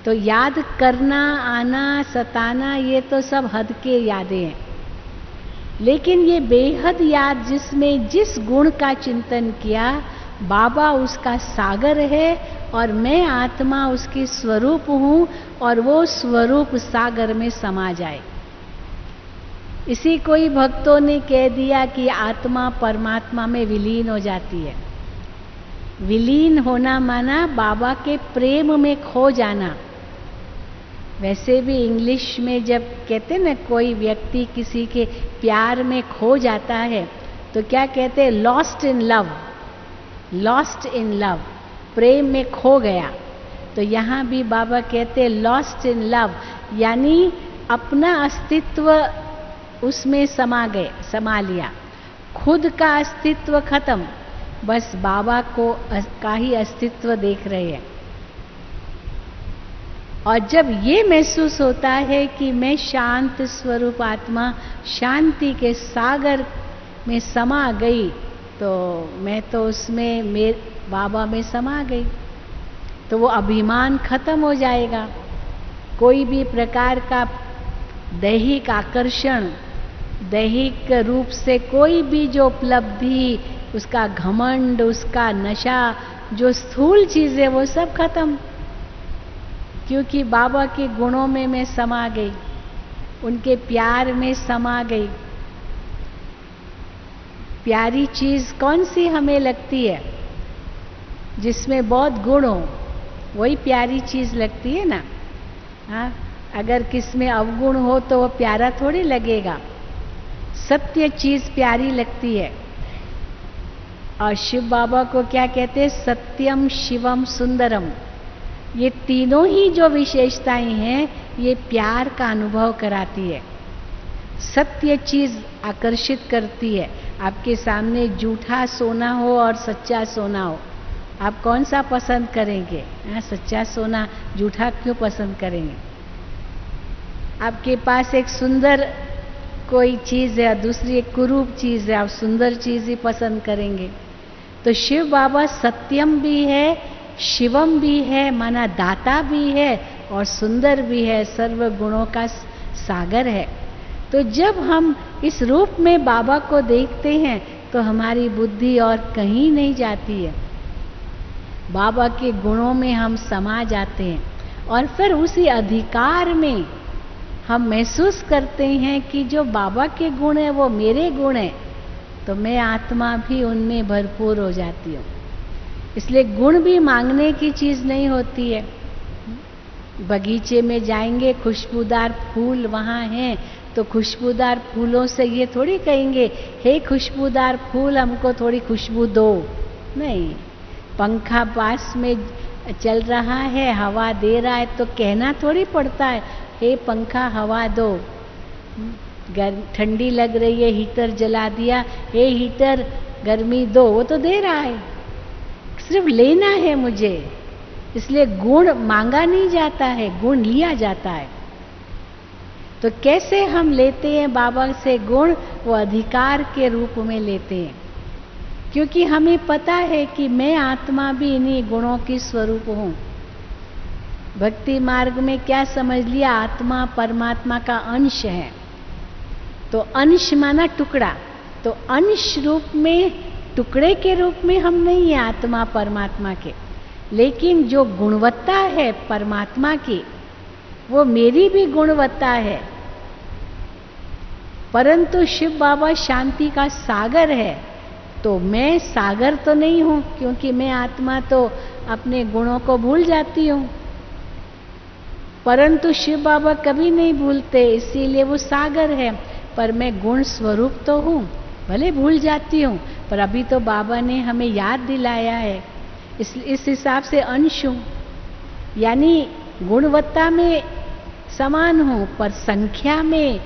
तो याद करना, आना, सताना, ये तो सब हद के यादें हैं, लेकिन ये बेहद याद जिसमें जिस गुण का चिंतन किया, बाबा उसका सागर है और मैं आत्मा उसकी स्वरूप हूँ, और वो स्वरूप सागर में समा जाए। इसी कोई भक्तों ने कह दिया कि आत्मा परमात्मा में विलीन हो जाती है। विलीन होना माना बाबा के प्रेम में खो जाना। वैसे भी इंग्लिश में जब कहते हैं ना कोई व्यक्ति किसी के प्यार में खो जाता है, तो क्या कहते हैं? Lost in love, lost in love, प्रेम में खो गया। तो यहाँ भी बाबा कहते हैं लॉस्ट इन लव, यानी अपना अस्तित्व उसमें समा लिया। खुद का अस्तित्व खत्म, बस बाबा का ही अस्तित्व देख रहे हैं। और जब ये महसूस होता है कि मैं शांत स्वरूप आत्मा, शांति के सागर में समा गई, तो मैं तो उसमें बाबा में समा गई, तो वो अभिमान खत्म हो जाएगा। कोई भी प्रकार का दैहिक आकर्षण, दैहिक रूप से कोई भी जो उपलब्धि, उसका घमंड, उसका नशा, जो स्थूल चीजें, वो सब खत्म। क्योंकि बाबा के गुणों में मैं समा गई, उनके प्यार में समा गई। प्यारी चीज कौन सी हमें लगती है? जिसमें बहुत गुण हो, वही प्यारी चीज लगती है ना। हाँ, अगर किसमें अवगुण हो तो वो प्यारा थोड़ी लगेगा। सत्य चीज प्यारी लगती है। और शिव बाबा को क्या कहते हैं? सत्यम, शिवम, सुंदरम। ये तीनों ही जो विशेषताएं हैं, ये प्यार का अनुभव कराती है। सत्य चीज आकर्षित करती है। आपके सामने झूठा सोना हो और सच्चा सोना हो, आप कौन सा पसंद करेंगे? सच्चा सोना, झूठा क्यों पसंद करेंगे? आपके पास एक सुंदर कोई चीज है, दूसरी एक कुरूप चीज है, आप सुंदर चीज ही पसंद करेंगे। तो शिव बाबा सत्यम भी है, शिवम भी है, माना दाता भी है, और सुंदर भी है, सर्व गुणों का सागर है। तो जब हम इस रूप में बाबा को देखते हैं, तो हमारी बुद्धि और कहीं नहीं जाती है। बाबा के गुणों में हम समा जाते हैं, और फिर उसी अधिकार में हम महसूस करते हैं कि जो बाबा के गुण है वो मेरे गुण है, तो मैं आत्मा भी उनमें भरपूर हो जाती हूँ। इसलिए गुण भी मांगने की चीज नहीं होती है। बगीचे में जाएंगे, खुशबूदार फूल वहाँ हैं, तो खुशबूदार फूलों से ये थोड़ी कहेंगे, हे खुशबूदार फूल हमको थोड़ी खुशबू दो। नहीं, पंखा पास में चल रहा है, हवा दे रहा है, तो कहना थोड़ी पड़ता है, हे पंखा हवा दो। ठंडी लग रही है, हीटर जला दिया, हे हीटर गर्मी दो, वो तो दे रहा है, सिर्फ लेना है मुझे। इसलिए गुण मांगा नहीं जाता है, गुण लिया जाता है। तो कैसे हम लेते हैं बाबा से गुण? वो अधिकार के रूप में लेते हैं, क्योंकि हमें पता है कि मैं आत्मा भी इन्हीं गुणों की स्वरूप हूँ। भक्ति मार्ग में क्या समझ लिया? आत्मा परमात्मा का अंश है। तो अंश माना टुकड़ा, तो अंश रूप में, टुकड़े के रूप में हम नहीं है आत्मा परमात्मा के। लेकिन जो गुणवत्ता है परमात्मा की, वो मेरी भी गुणवत्ता है। परंतु शिव बाबा शांति का सागर है, तो मैं सागर तो नहीं हूं, क्योंकि मैं आत्मा तो अपने गुणों को भूल जाती हूं। परंतु शिव बाबा कभी नहीं भूलते, इसीलिए वो सागर है। पर मैं गुण स्वरूप तो हूं, भले भूल जाती हूं, पर अभी तो बाबा ने हमें याद दिलाया है, इस हिसाब से अंश हूं। यानी गुणवत्ता में समान हूं, पर संख्या में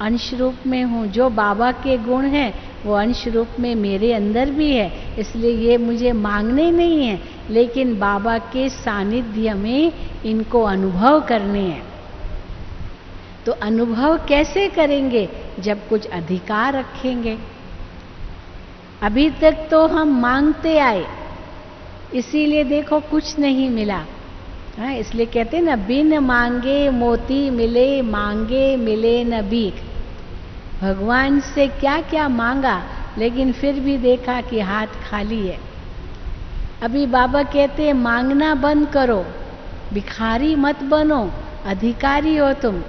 अंश रूप में हूं। जो बाबा के गुण हैं वो अंश रूप में मेरे अंदर भी है। इसलिए ये मुझे मांगने नहीं है, लेकिन बाबा के सानिध्य में इनको अनुभव करने हैं। तो अनुभव कैसे करेंगे? जब कुछ अधिकार रखेंगे। अभी तक तो हम मांगते आए, इसीलिए देखो कुछ नहीं मिला। हाँ, इसलिए कहते हैं ना, बिन मांगे मोती मिले, मांगे मिले न भीख। भगवान से क्या क्या मांगा, लेकिन फिर भी देखा कि हाथ खाली है। अभी बाबा कहते हैं मांगना बंद करो, भिखारी मत बनो, अधिकारी हो तुम।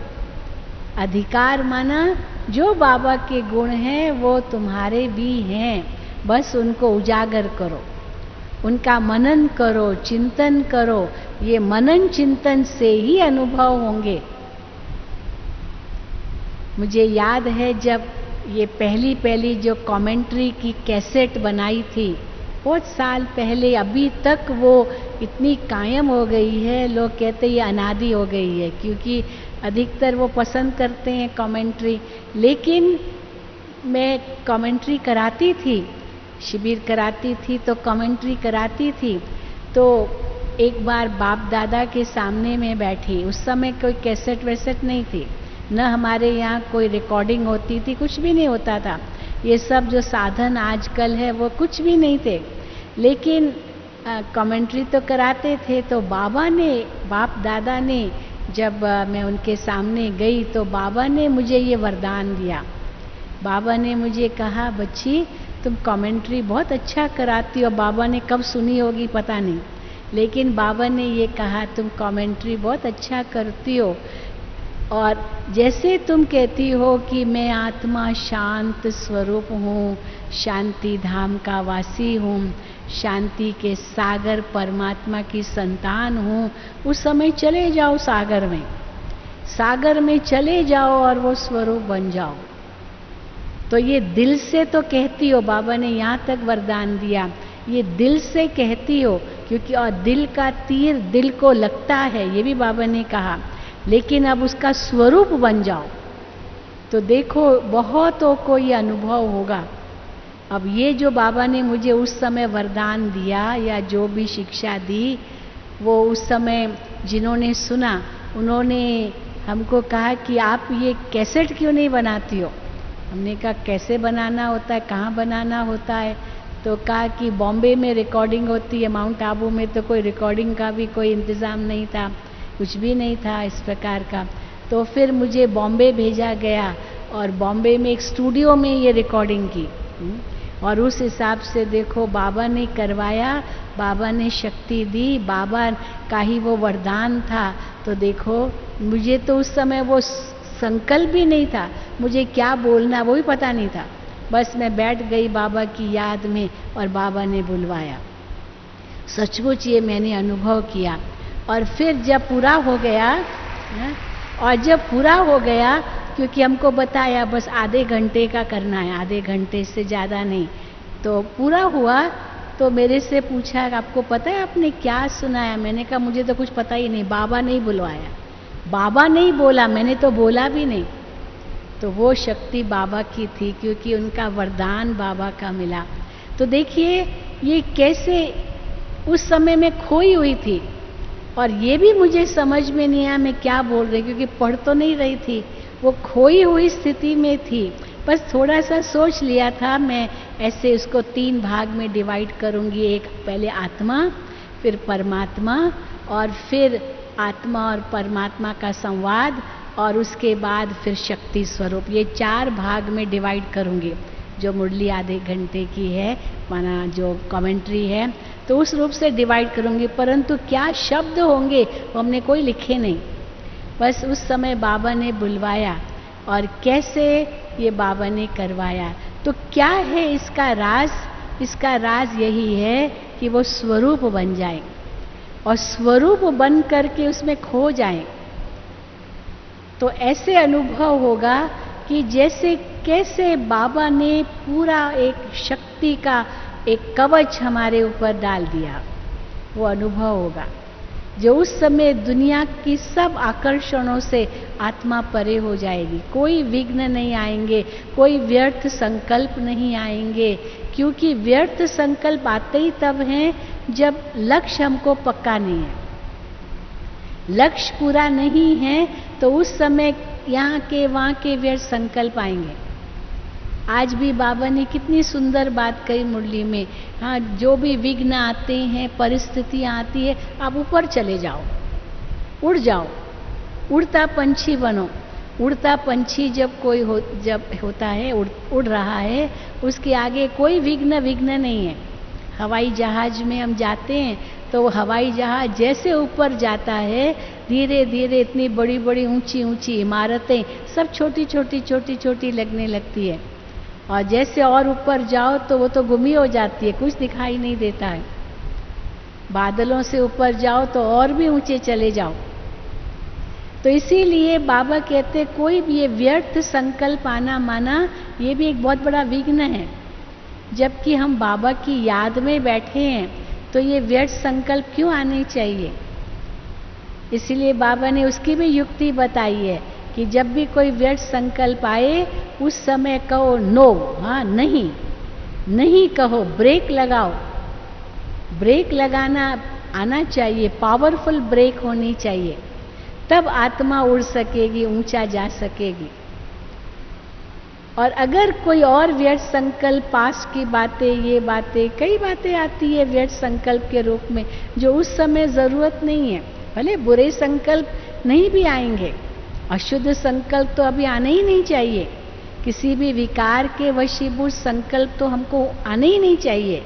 अधिकार माना जो बाबा के गुण हैं वो तुम्हारे भी हैं, बस उनको उजागर करो, उनका मनन करो, चिंतन करो। ये मनन चिंतन से ही अनुभव होंगे। मुझे याद है जब ये पहली जो कमेंट्री की कैसेट बनाई थी, बहुत साल पहले, अभी तक वो इतनी कायम हो गई है। लोग कहते हैं ये अनादि हो गई है, क्योंकि अधिकतर वो पसंद करते हैं कमेंट्री। लेकिन मैं कमेंट्री कराती थी, शिविर कराती थी तो कमेंट्री कराती थी। तो एक बार बाप दादा के सामने में बैठी, उस समय कोई कैसेट वैसेट नहीं थी, न हमारे यहाँ कोई रिकॉर्डिंग होती थी, कुछ भी नहीं होता था। ये सब जो साधन आजकल है वो कुछ भी नहीं थे। लेकिन कमेंट्री तो कराते थे। तो बाप दादा ने, जब मैं उनके सामने गई तो बाबा ने मुझे ये वरदान दिया। बाबा ने मुझे कहा, बच्ची तुम कमेंट्री बहुत अच्छा कराती हो। बाबा ने कब सुनी होगी पता नहीं, लेकिन बाबा ने ये कहा तुम कमेंट्री बहुत अच्छा करती हो, और जैसे तुम कहती हो कि मैं आत्मा शांत स्वरूप हूँ, शांति धाम का वासी हूँ, शांति के सागर परमात्मा की संतान हूँ, उस समय चले जाओ सागर में चले जाओ और वो स्वरूप बन जाओ। तो ये दिल से तो कहती हो, बाबा ने यहाँ तक वरदान दिया, ये दिल से कहती हो, क्योंकि और दिल का तीर दिल को लगता है, ये भी बाबा ने कहा। लेकिन अब उसका स्वरूप बन जाओ। तो देखो बहुतों को ये अनुभव होगा। अब ये जो बाबा ने मुझे उस समय वरदान दिया या जो भी शिक्षा दी, वो उस समय जिन्होंने सुना उन्होंने हमको कहा कि आप ये कैसेट क्यों नहीं बनाती हो। हमने कहा कैसे बनाना होता है, कहाँ बनाना होता है। तो कहा कि बॉम्बे में रिकॉर्डिंग होती है, माउंट आबू में तो कोई रिकॉर्डिंग का भी कोई इंतज़ाम नहीं था, कुछ भी नहीं था इस प्रकार का। तो फिर मुझे बॉम्बे भेजा गया और बॉम्बे में एक स्टूडियो में ये रिकॉर्डिंग की। और उस हिसाब से देखो बाबा ने करवाया, बाबा ने शक्ति दी, बाबा का ही वो वरदान था। तो देखो मुझे तो उस समय वो संकल्प भी नहीं था, मुझे क्या बोलना वो भी पता नहीं था। बस मैं बैठ गई बाबा की याद में और बाबा ने बुलवाया। सचमुच ये मैंने अनुभव किया। और फिर जब पूरा हो गया क्योंकि हमको बताया बस आधे घंटे का करना है, आधे घंटे से ज़्यादा नहीं। तो पूरा हुआ तो मेरे से पूछा आपको पता है आपने क्या सुनाया। मैंने कहा मुझे तो कुछ पता ही नहीं, बाबा नहीं बुलवाया, बाबा नहीं बोला, मैंने तो बोला भी नहीं। तो वो शक्ति बाबा की थी, क्योंकि उनका वरदान बाबा का मिला। तो देखिए ये कैसे उस समय में खोई हुई थी, और ये भी मुझे समझ में नहीं आया मैं क्या बोल रही, क्योंकि पढ़ तो नहीं रही थी, वो खोई हुई स्थिति में थी। बस थोड़ा सा सोच लिया था मैं ऐसे उसको 3 भाग में डिवाइड करूंगी, एक पहले आत्मा, फिर परमात्मा, और फिर आत्मा और परमात्मा का संवाद, और उसके बाद फिर शक्ति स्वरूप। ये 4 भाग में डिवाइड करूंगी। जो मुरली आधे घंटे की है, माना जो कमेंट्री है, तो उस रूप से डिवाइड करूंगी। परंतु क्या शब्द होंगे वो हमने कोई लिखे नहीं, बस उस समय बाबा ने बुलवाया और कैसे ये बाबा ने करवाया। तो क्या है इसका राज? इसका राज यही है कि वो स्वरूप बन जाए और स्वरूप बन करके उसमें खो जाए। तो ऐसे अनुभव होगा कि जैसे कैसे बाबा ने पूरा एक शक्ति का एक कवच हमारे ऊपर डाल दिया, वो अनुभव होगा। जो उस समय दुनिया की सब आकर्षणों से आत्मा परे हो जाएगी, कोई विघ्न नहीं आएंगे, कोई व्यर्थ संकल्प नहीं आएंगे, क्योंकि व्यर्थ संकल्प आते ही तब हैं जब लक्ष्य हमको पक्का नहीं है, लक्ष्य पूरा नहीं है, तो उस समय यहाँ के वहाँ के व्यर्थ संकल्प आएंगे। आज भी बाबा ने कितनी सुंदर बात कही मुरली में। हाँ, जो भी विघ्न आते हैं, परिस्थितियाँ आती है, आप ऊपर चले जाओ, उड़ जाओ, उड़ता पंछी बनो। उड़ता पंछी जब कोई होता है, उड़ रहा है, उसके आगे कोई विघ्न नहीं है। हवाई जहाज में हम जाते हैं तो वो हवाई जहाज जैसे ऊपर जाता है, धीरे धीरे इतनी बड़ी बड़ी ऊंची ऊंची इमारतें सब छोटी छोटी लगने लगती है, और जैसे और ऊपर जाओ तो वो तो गुमी हो जाती है, कुछ दिखाई नहीं देता है। बादलों से ऊपर जाओ तो और भी ऊंचे चले जाओ। तो इसीलिए बाबा कहते कोई भी ये व्यर्थ संकल्प आना माना, ये भी एक बहुत बड़ा विघ्न है। जबकि हम बाबा की याद में बैठे हैं, तो ये व्यर्थ संकल्प क्यों आने चाहिए? इसलिए बाबा ने उसकी भी युक्ति बताई है कि जब भी कोई व्यर्थ संकल्प आए, उस समय कहो नो, हाँ नहीं, नहीं कहो, ब्रेक लगाओ। ब्रेक लगाना आना चाहिए, पावरफुल ब्रेक होनी चाहिए, तब आत्मा उड़ सकेगी, ऊंचा जा सकेगी। और अगर कोई और व्यर्थ संकल्प, पास की बातें, ये बातें, कई बातें आती है व्यर्थ संकल्प के रूप में, जो उस समय जरूरत नहीं है। भले बुरे संकल्प नहीं भी आएंगे, अशुद्ध संकल्प तो अभी आने ही नहीं चाहिए। किसी भी विकार के वशीभूत संकल्प तो हमको आने ही नहीं चाहिए,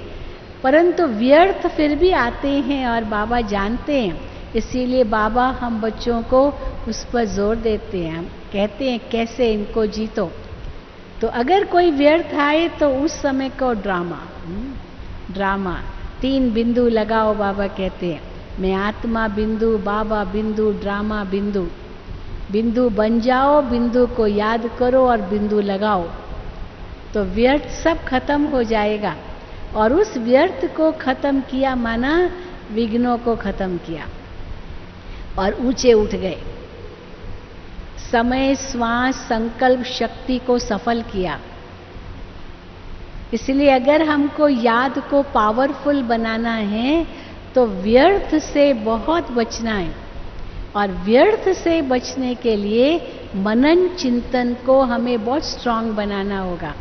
परंतु व्यर्थ फिर भी आते हैं और बाबा जानते हैं। इसीलिए बाबा हम बच्चों को उस पर जोर देते हैं, कहते हैं कैसे इनको जीतो। तो अगर कोई व्यर्थ आए तो उस समय को ड्रामा, ड्रामा 3 बिंदु लगाओ। बाबा कहते हैं मैं आत्मा बिंदु, बाबा बिंदु, ड्रामा बिंदु। बिंदु बन जाओ, बिंदु को याद करो और बिंदु लगाओ, तो व्यर्थ सब खत्म हो जाएगा। और उस व्यर्थ को खत्म किया माना विघ्नों को खत्म किया और ऊंचे उठ गए। समय, श्वास, संकल्प शक्ति को सफल किया। इसलिए अगर हमको याद को पावरफुल बनाना है तो व्यर्थ से बहुत बचना है। और व्यर्थ से बचने के लिए मनन चिंतन को हमें बहुत स्ट्रांग बनाना होगा।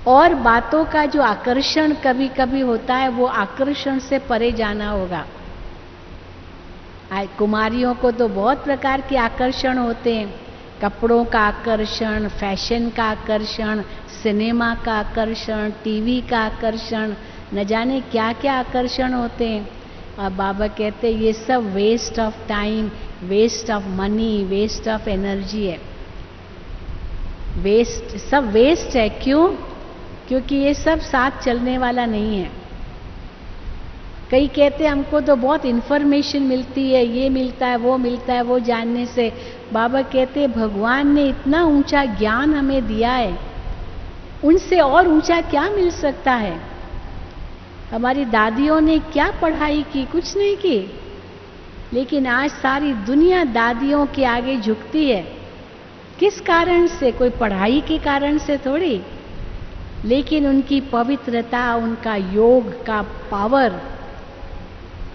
और बातों का जो आकर्षण कभी कभी होता है, वो आकर्षण से परे जाना होगा। कुमारियों को तो बहुत प्रकार के आकर्षण होते हैं, कपड़ों का आकर्षण, फैशन का आकर्षण, सिनेमा का आकर्षण, टीवी का आकर्षण, न जाने क्या क्या आकर्षण होते हैं। और बाबा कहते हैं ये सब waste of time, waste of money, waste of energy है। वेस्ट, सब वेस्ट है। क्यों? क्योंकि ये सब साथ चलने वाला नहीं है। कई कहते हैं हमको तो बहुत इन्फॉर्मेशन मिलती है, ये मिलता है, वो जानने से। बाबा कहते हैं भगवान ने इतना ऊंचा ज्ञान हमें दिया है, उनसे और ऊंचा क्या मिल सकता है? हमारी दादियों ने क्या पढ़ाई की? कुछ नहीं की। लेकिन आज सारी दुनिया दादियों के आगे झुकती है। किस कारण से? कोई पढ़ाई के कारण से थोड़ी, लेकिन उनकी पवित्रता, उनका योग का पावर,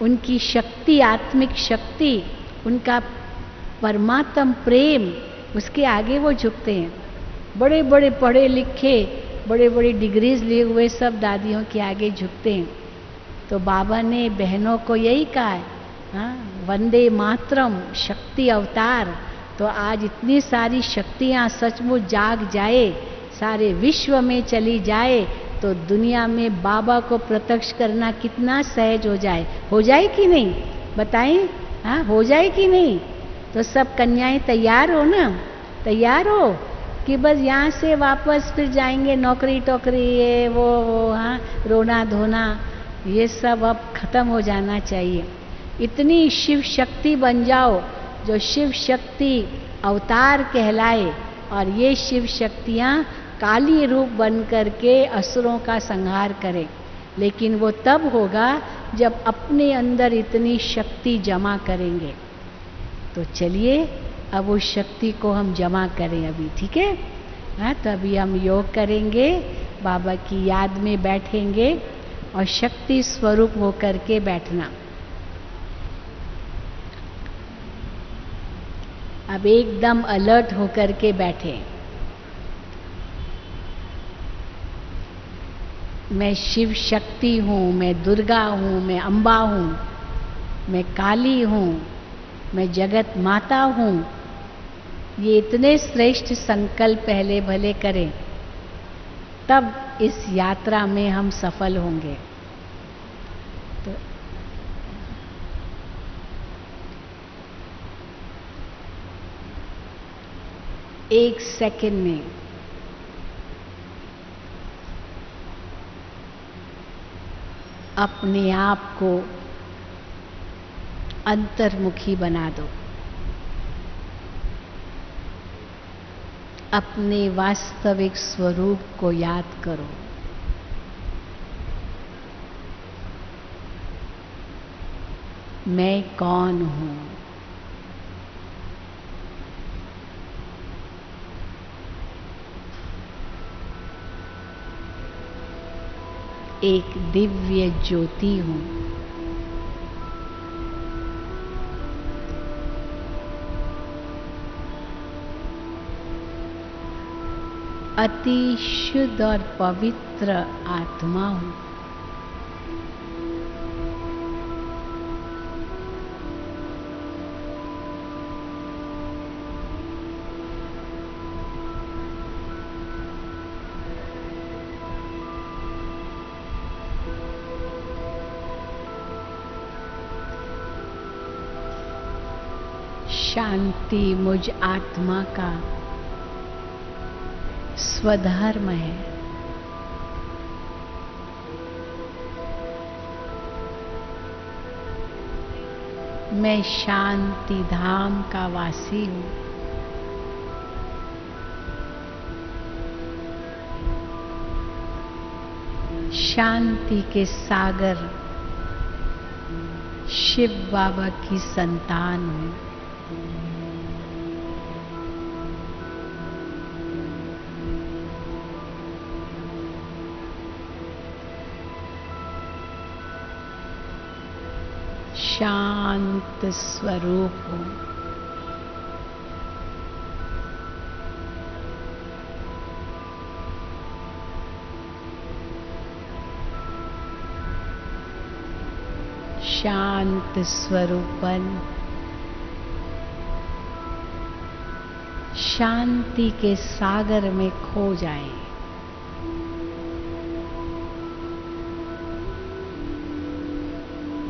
उनकी शक्ति, आत्मिक शक्ति, उनका परमात्म प्रेम, उसके आगे वो झुकते हैं। बड़े बड़े पढ़े लिखे, बड़े बड़े डिग्रीज लिए हुए सब दादियों के आगे झुकते हैं। तो बाबा ने बहनों को यही कहा है, हाँ, वंदे मातरम, शक्ति अवतार। तो आज इतनी सारी शक्तियाँ सचमुच जाग जाए, सारे विश्व में चली जाए, तो दुनिया में बाबा को प्रत्यक्ष करना कितना सहज हो जाए। हो जाए कि नहीं? बताएं, हाँ, हो जाए कि नहीं? तो सब कन्याएं तैयार हो ना? तैयार हो कि बस यहाँ से वापस फिर जाएंगे नौकरी टोकरी, ये वो हाँ, रोना धोना, ये सब अब खत्म हो जाना चाहिए। इतनी शिव शक्ति बन जाओ जो शिव शक्ति अवतार कहलाए, और ये शिव शक्तियाँ काली रूप बन करके असुरों का संहार करें। लेकिन वो तब होगा जब अपने अंदर इतनी शक्ति जमा करेंगे। तो चलिए अब उस शक्ति को हम जमा करें अभी, ठीक है? हाँ, तो अभी हम योग करेंगे, बाबा की याद में बैठेंगे और शक्ति स्वरूप होकर के बैठना। अब एकदम अलर्ट होकर के बैठे। मैं शिव शक्ति हूँ, मैं दुर्गा हूँ, मैं अम्बा हूँ, मैं काली हूँ, मैं जगत माता हूँ। ये इतने श्रेष्ठ संकल्प पहले भले करें, तब इस यात्रा में हम सफल होंगे। तो एक सेकंड में अपने आप को अंतर्मुखी बना दो। अपने वास्तविक स्वरूप को याद करो। मैं कौन हूँ। एक दिव्य ज्योति हूँ। अति शुद्ध और पवित्र आत्मा हूँ। शांति मुझ आत्मा का स्वधर्म है। मैं शांति धाम का वासी हूँ। शांति के सागर शिव बाबा की संतान हूँ। शांत स्वरूप हूँ। शांत स्वरूपन शांति के सागर में खो जाए।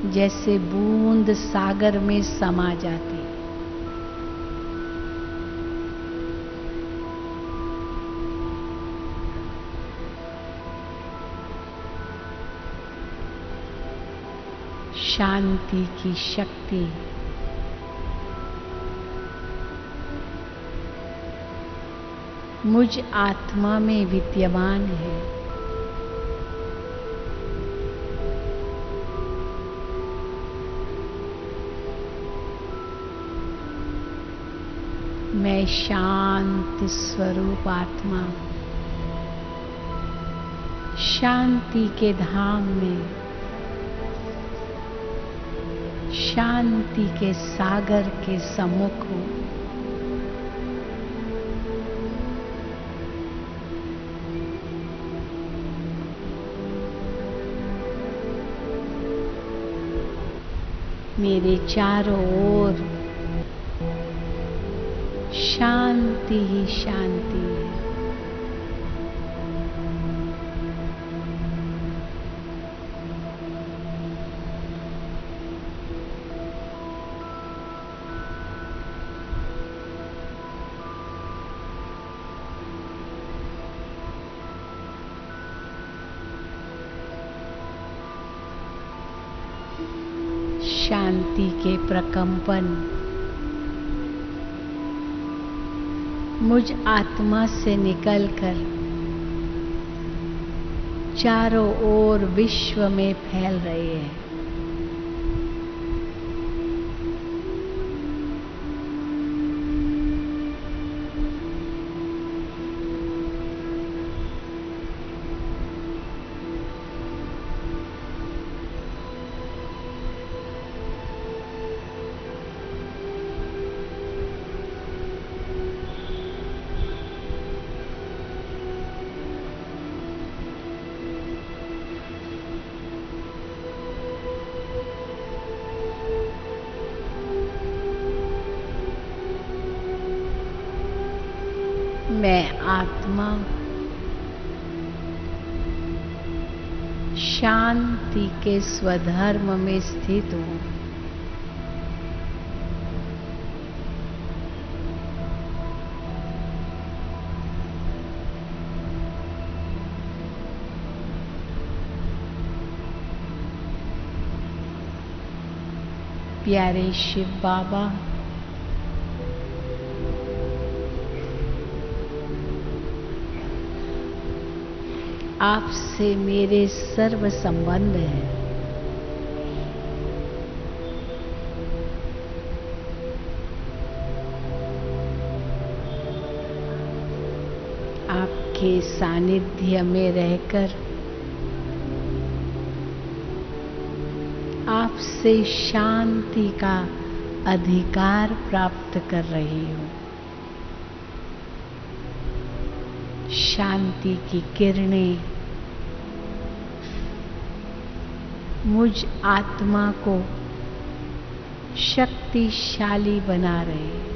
जैसे बूंद सागर में समा जाती। शांति की शक्ति मुझ आत्मा में विद्यमान है। मैं शांत स्वरूप आत्मा शांति के धाम में शांति के सागर के सम्मुख हूँ। मेरे चारों ओर शांति ही शांति है। शांति के प्रकंपन मुझ आत्मा से निकलकर चारों ओर विश्व में फैल रहे हैं। मैं आत्मा शांति के स्वधर्म में स्थित हूँ। प्यारे शिव बाबा, आपसे मेरे सर्व संबंध हैं। आपके सानिध्य में रहकर आपसे शांति का अधिकार प्राप्त कर रही हूँ। शांति की किरणें मुझ आत्मा को शक्तिशाली बना रहे हैं।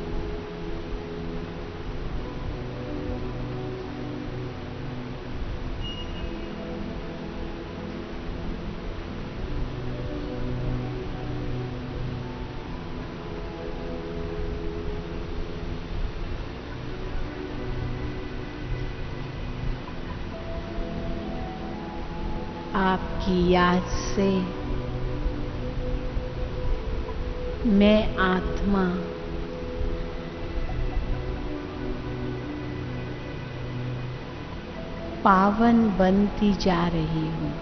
आपकी याद से मैं आत्मा पावन बनती जा रही हूँ।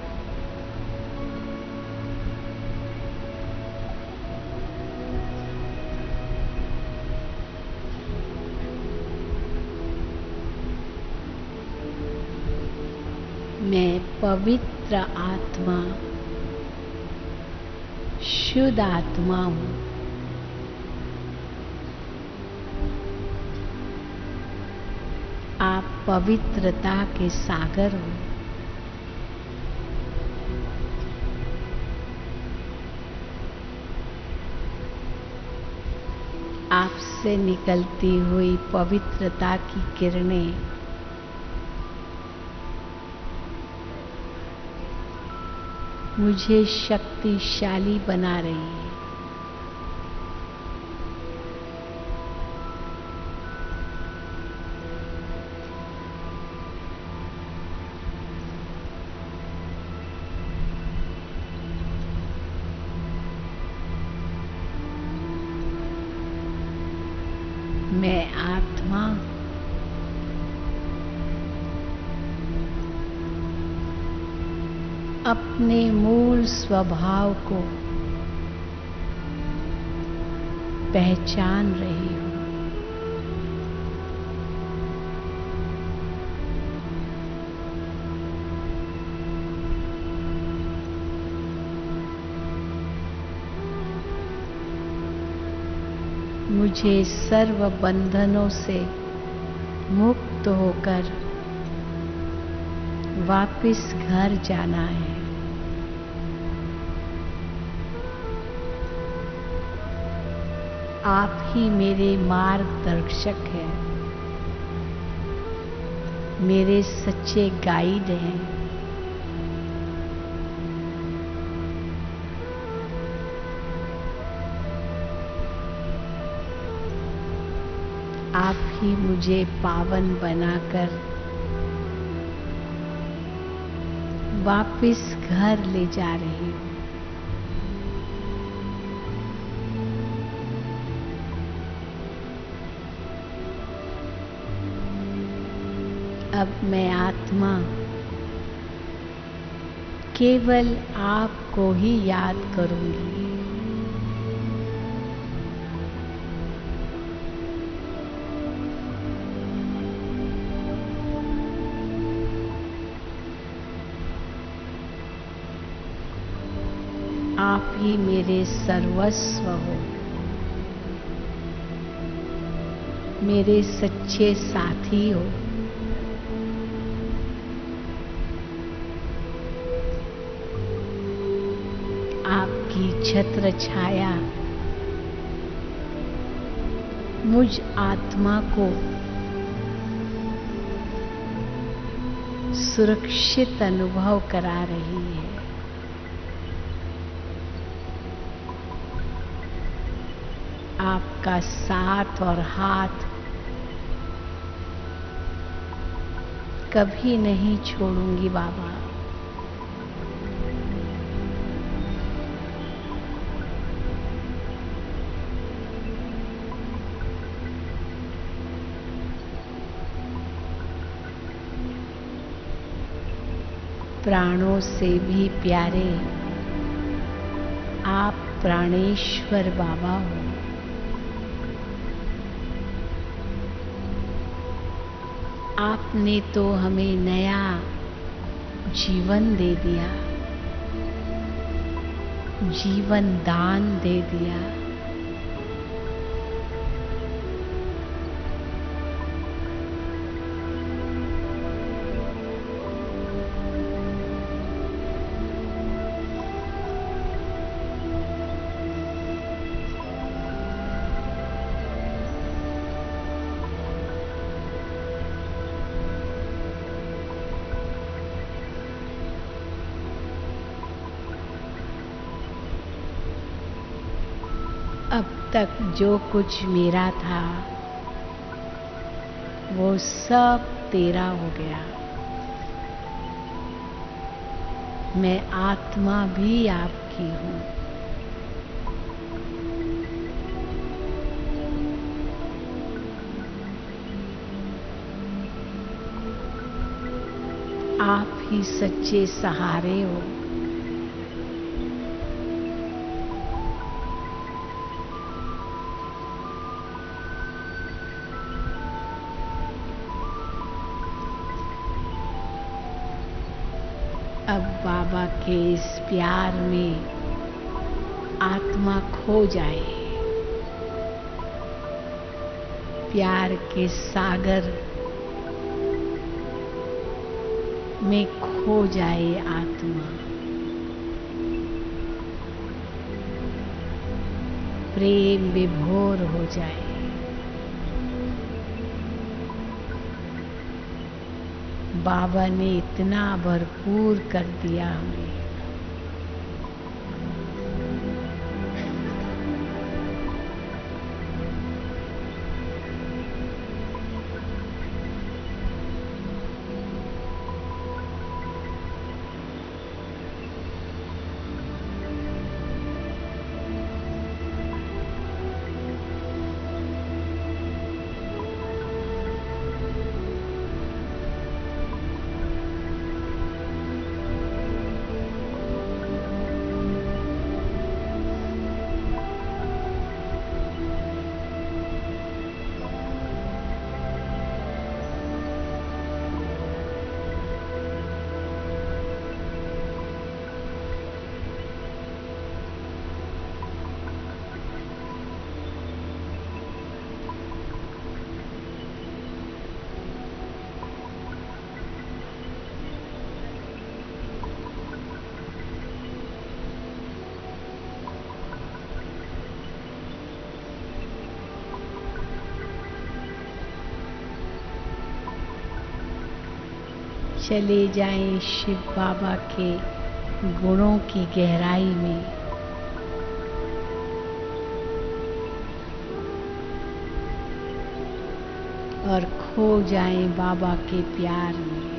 मैं पवित्र आत्मा, शुद्ध आत्मा हूँ। आप पवित्रता के सागर हो। आपसे निकलती हुई पवित्रता की किरणें मुझे शक्तिशाली बना रही है। मैं आत्मा अपने मूल स्वभाव को पहचान रही हूँ। मुझे सर्व बंधनों से मुक्त होकर वापस घर जाना है। आप ही मेरे मार्गदर्शक हैं, मेरे सच्चे गाइड हैं। आप ही मुझे पावन बनाकर वापस घर ले जा रही हूँ। अब मैं आत्मा केवल आपको ही याद करूंगी। आप ही मेरे सर्वस्व हो, मेरे सच्चे साथी हो। आपकी छत्र छाया मुझ आत्मा को सुरक्षित अनुभव करा रही है। आपका साथ और हाथ कभी नहीं छोड़ूंगी बाबा। प्राणों से भी प्यारे आप प्राणेश्वर बाबा हो। आप आपने तो हमें नया जीवन दे दिया, जीवन दान दे दिया। अब तक जो कुछ मेरा था वो सब तेरा हो गया। मैं आत्मा भी आपकी हूँ। आप ही सच्चे सहारे हो। अब बाबा के इस प्यार में आत्मा खो जाए, प्यार के सागर में खो जाए आत्मा, प्रेम विभोर हो जाए। बाबा ने इतना भरपूर कर दिया हमें। चले जाएं शिव बाबा के गुणों की गहराई में, और खो जाएं बाबा के प्यार में।